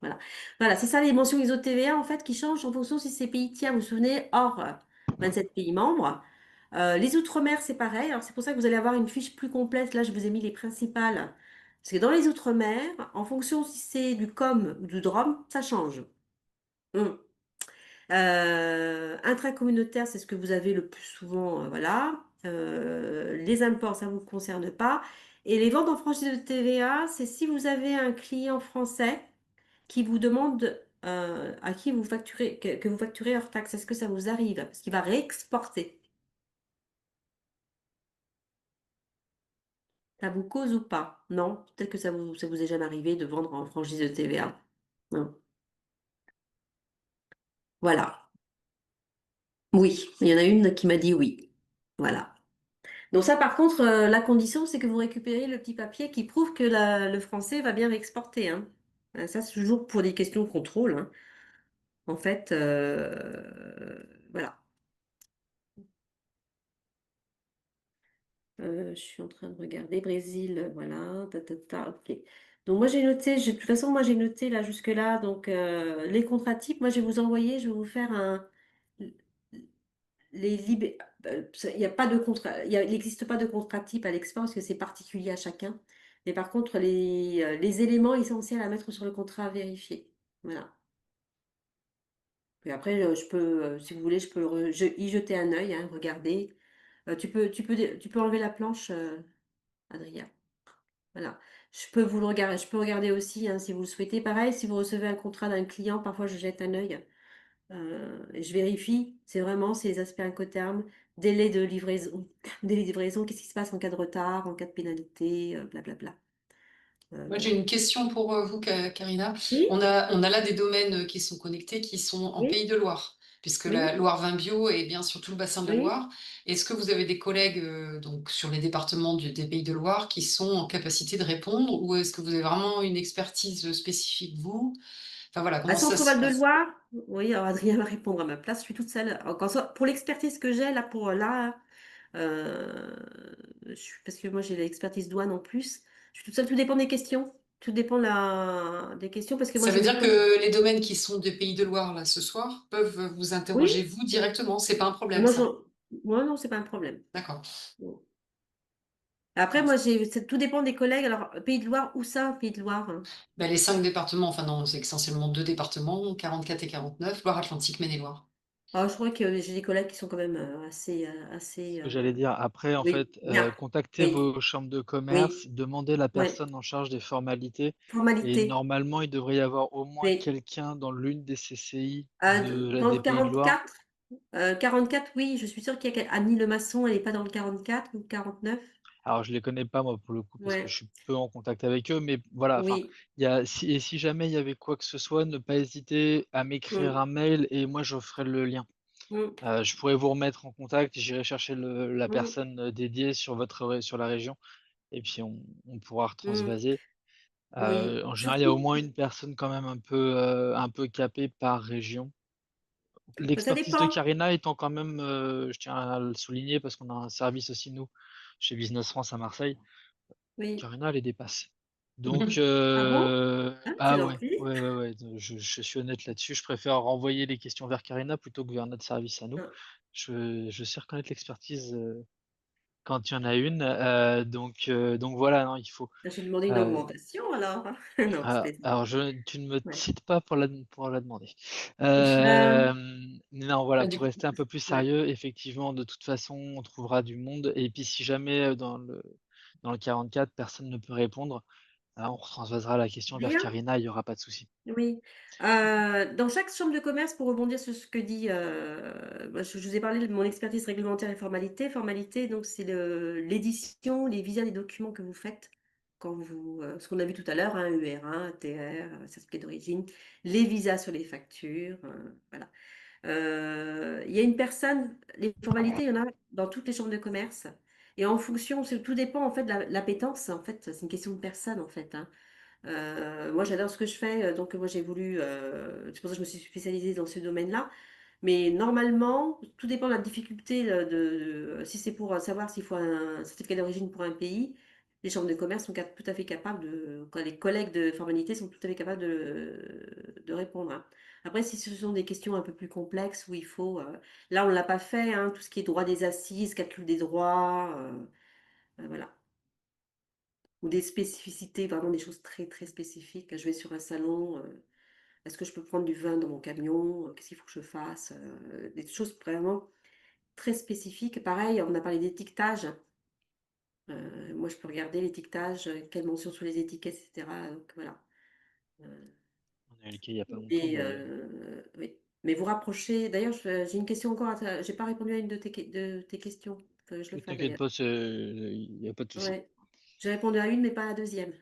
Voilà. Voilà, c'est ça les mentions ISO TVA en fait qui changent en fonction si c'est pays tiers, vous vous souvenez, hors 27 pays membres. Les Outre-mer, c'est pareil. Alors c'est pour ça que vous allez avoir une fiche plus complète. Là, je vous ai mis les principales. Parce que dans les Outre-mer, en fonction si c'est du COM ou du DROM, ça change. Hum. Intracommunautaire, c'est ce que vous avez le plus souvent, voilà. Les imports, ça ne vous concerne pas. Et les ventes en franchise de TVA, c'est si vous avez un client français qui vous demande à qui vous facturez, que vous facturez hors taxe. Est-ce que ça vous arrive? Parce qu'il va réexporter. Ça vous cause ou pas? Non? Peut-être que ça vous est jamais arrivé de vendre en franchise de TVA. Non. Voilà. Oui, il y en a une qui m'a dit oui. Voilà. Donc ça, par contre, la condition, c'est que vous récupérez le petit papier qui prouve que le français va bien exporter, hein. Ça, c'est toujours pour des questions de contrôle, hein. En fait, voilà. Je suis en train de regarder Brésil, voilà, ok. Donc moi j'ai noté, de toute façon moi j'ai noté là jusque-là, donc les contrats types, moi je vais vous envoyer, je vais vous faire les libé- il n'y a pas de contrat, il n'existe pas de contrat type à l'export parce que c'est particulier à chacun. Mais par contre, les éléments essentiels à mettre sur le contrat à vérifier. Voilà. Puis après, si vous voulez, je peux y jeter un œil, hein, regarder. Tu peux enlever la planche, Adrien. Voilà. Je peux regarder aussi, hein, si vous le souhaitez. Pareil, si vous recevez un contrat d'un client, parfois je jette un œil. Et je vérifie, c'est vraiment ces aspects incoterms, délai de livraison, délai de livraison, qu'est-ce qui se passe en cas de retard, en cas de pénalité, blablabla. Moi, Voilà. j'ai une question pour vous, Karina. Oui, On a là des domaines qui sont connectés, qui sont en oui, Pays de Loire, puisque la oui, Loire Vin Bio est bien sur tout le bassin de la oui. Loire. Est-ce que vous avez des collègues donc, sur les départements des Pays de Loire qui sont en capacité de répondre, ou est-ce que vous avez vraiment une expertise spécifique, vous? Enfin voilà, À comment ça se passe? Centre-Val-de-Loire, oui, alors Adrien va répondre à ma place, je suis toute seule. Pour l'expertise que j'ai, euh, parce que moi j'ai l'expertise douane en plus, je suis toute seule, tout dépend des questions. Tout dépend des questions, parce que moi Ça veut j'ai des dire collègues. que les domaines qui sont des Pays de Loire, là, ce soir, peuvent vous Oui, interroger, vous, directement. C'est pas un problème, moi, ça. moi non, c'est pas un problème. D'accord. Bon. Après, moi, tout dépend des collègues. Alors, Pays de Loire, où ça, Pays de Loire, hein? Ben, les 5 départements, enfin non, c'est essentiellement 2 départements, 44 et 49, Loire-Atlantique, Maine-et-Loire. Alors, je crois que j'ai des collègues qui sont quand même Ce que j'allais dire, après, en oui, fait, bien, contactez oui, vos chambres de commerce, oui, demandez la ouais, personne en charge des formalités et formalité, normalement, il devrait y avoir au moins oui. quelqu'un dans l'une des CCI Dans le des Pays de Loire. 44, 44, oui, je suis sûre qu'il y a Annie Lemasson, elle n'est pas dans le 44 ou 49. Alors je les connais pas moi pour le coup parce que je Ouais, suis peu en contact avec eux, mais voilà, enfin, oui, il y a si jamais il y avait quoi que ce soit, ne pas hésiter à m'écrire mm, un mail et moi je ferai le lien. mm, Je pourrais vous remettre en contact, j'irai chercher la mm, personne, dédiée sur la région et puis on pourra mm, retransvaser. oui, En général, il y a au surtout, moins une personne quand même un peu capée par région. ça L'expertise de dépend, Karina étant quand même, je tiens à le souligner parce qu'on a un service aussi nous, chez Business France à Marseille. oui. Karina les dépasse. Donc Ah bon? Ah, c'est ah ouais, gentil. ouais, je suis honnête là-dessus. Je préfère renvoyer les questions vers Karina plutôt que vers notre service à nous. Ah, Je sais reconnaître l'expertise, quand il y en a une, donc voilà, non, il faut, j'ai demandé une heu augmentation alors. Non, je plaisante. alors tu ne me Ouais. cites pas pour la demander. Euh, Non, voilà, Bah, du pour coup, rester un peu plus ouais. sérieux, effectivement, de toute façon, on trouvera du monde et puis si jamais, dans le 44, personne ne peut répondre, on retransvasera la question vers Rien? Karina, il y aura pas de souci. Oui. Dans chaque chambre de commerce, pour rebondir sur ce que dit, moi, je vous ai parlé de mon expertise réglementaire et formalité. Formalité, donc c'est l'édition, les visas des documents que vous faites quand ce qu'on a vu tout à l'heure, hein, UR1, TR, certificat d'origine, les visas sur les factures, voilà. Il y a une personne, les formalités, il y en a dans toutes les chambres de commerce. Et en fonction, tout dépend en fait de l'appétence. En fait, c'est une question de personne en fait, hein. Moi, j'adore ce que je fais, donc moi j'ai voulu, c'est pour ça que je me suis spécialisée dans ce domaine-là. Mais normalement, tout dépend de la difficulté si c'est pour savoir s'il faut un certificat d'origine pour un pays, les chambres de commerce sont tout à fait capables quand les collègues de formalité sont tout à fait capables de répondre, hein. Après, si ce sont des questions un peu plus complexes où il faut, là on l'a pas fait, hein, tout ce qui est droit des assises, calcul des droits, voilà. Ou des spécificités, vraiment des choses très très spécifiques. Je vais sur un salon, est-ce que je peux prendre du vin dans mon camion? Qu'est-ce qu'il faut que je fasse? Des choses vraiment très spécifiques. Pareil, on a parlé d'étiquetage. Moi, je peux regarder l'étiquetage, quelles mentions sur les étiquettes, etc. Donc voilà. Euh, On a eu le cas il y a pas longtemps, et mais oui. Mais vous rapprochez. D'ailleurs, j'ai une question encore. J'ai pas répondu à une de tes questions. Faut que je le fasse t'inquiète d'ailleurs. pas, il y a pas de souci. Ouais. J'ai répondu à une, mais pas à la deuxième.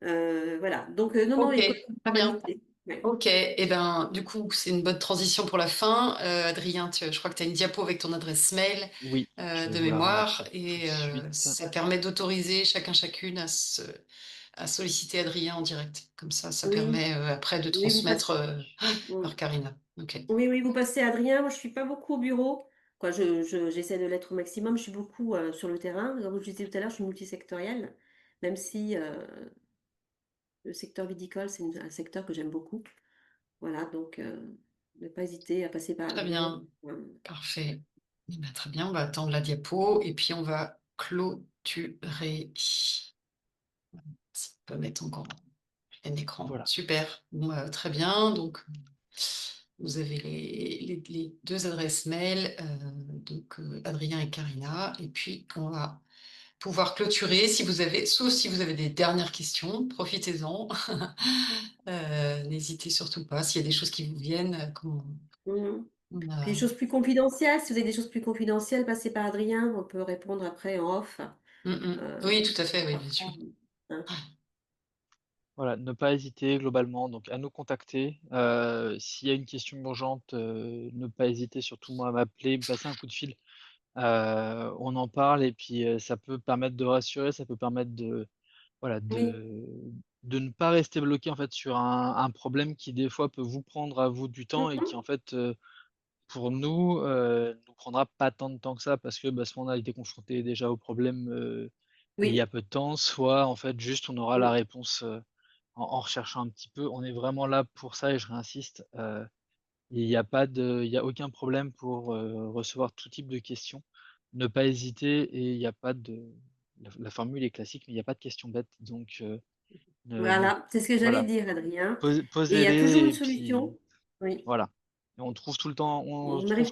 Voilà. Donc, non, non, ok, il y a quoi de très bien. formalité. Ouais. Ok, et ben du coup, c'est une bonne transition pour la fin. Adrien, je crois que tu as une diapo avec ton adresse mail Oui, je vais de vous la mémoire remettre tout de et suite. ça permet d'autoriser chacune à solliciter Adrien en direct. Comme ça Oui, permet, après de oui, vous transmettre, mmh. par Karina. OK. Oui, oui, vous passez à Adrien. Moi, je suis pas beaucoup au bureau. Quoi, j'essaie de l'être au maximum. Je suis beaucoup sur le terrain. Comme je disais tout à l'heure, je suis multisectorielle, même si le secteur viticole, c'est un secteur que j'aime beaucoup. Voilà, donc ne pas hésiter à passer par Très Adrien. bien, parfait. Eh ben, très bien, on va attendre la diapo et puis on va clôturer. Si on peut mettre encore plein écran. Voilà. Super. Bon, très bien. Donc, vous avez les 2 adresses mail, donc Adrien et Karina. Et puis, on va pouvoir clôturer si vous avez, sauf si vous avez des dernières questions, profitez-en. N'hésitez surtout pas. S'il y a des choses qui vous viennent, Mmh. on Puis a- des choses plus confidentielles, si vous avez des choses plus confidentielles, passez par Adrien. On peut répondre après en off. Oui, tout à fait, oui, bien sûr. Hein. Voilà, ne pas hésiter globalement donc à nous contacter. S'il y a une question urgente, ne pas hésiter surtout moi à m'appeler, me passer un coup de fil. On en parle et puis, ça peut permettre de rassurer, ça peut permettre de voilà, Oui. de ne pas rester bloqué en fait sur un problème qui des fois peut vous prendre à vous du temps et Mmh. qui en fait, pour nous, nous prendra pas tant de temps que ça parce que, bah, soit on a été confronté déjà au problème, il y a Oui. peu de temps, soit en fait juste on aura la Mmh. réponse, en recherchant un petit peu. On est vraiment là pour ça et je réinsiste, il y a aucun problème pour, recevoir tout type de questions. Ne pas hésiter et il y a pas de la formule est classique, mais il y a pas de questions bêtes donc ne Voilà, c'est ce que j'allais voilà, dire, Adrien. Et il y a toujours posez-les une et puis solution. Oui. voilà. Et on On trouve arrive tout le temps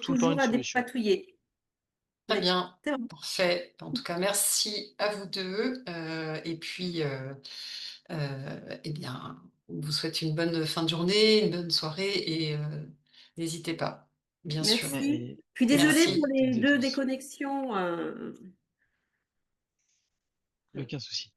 toujours une à solution. dépatouiller. Très Oui, bien, c'est vrai. parfait. En tout cas, merci à vous 2. Et puis, eh bien, on vous souhaite une bonne fin de journée, une bonne soirée et n'hésitez pas, bien sûr. Merci. Et Puis désolée merci pour Merci. les toutes et 2 tous. déconnexions. Aucun souci.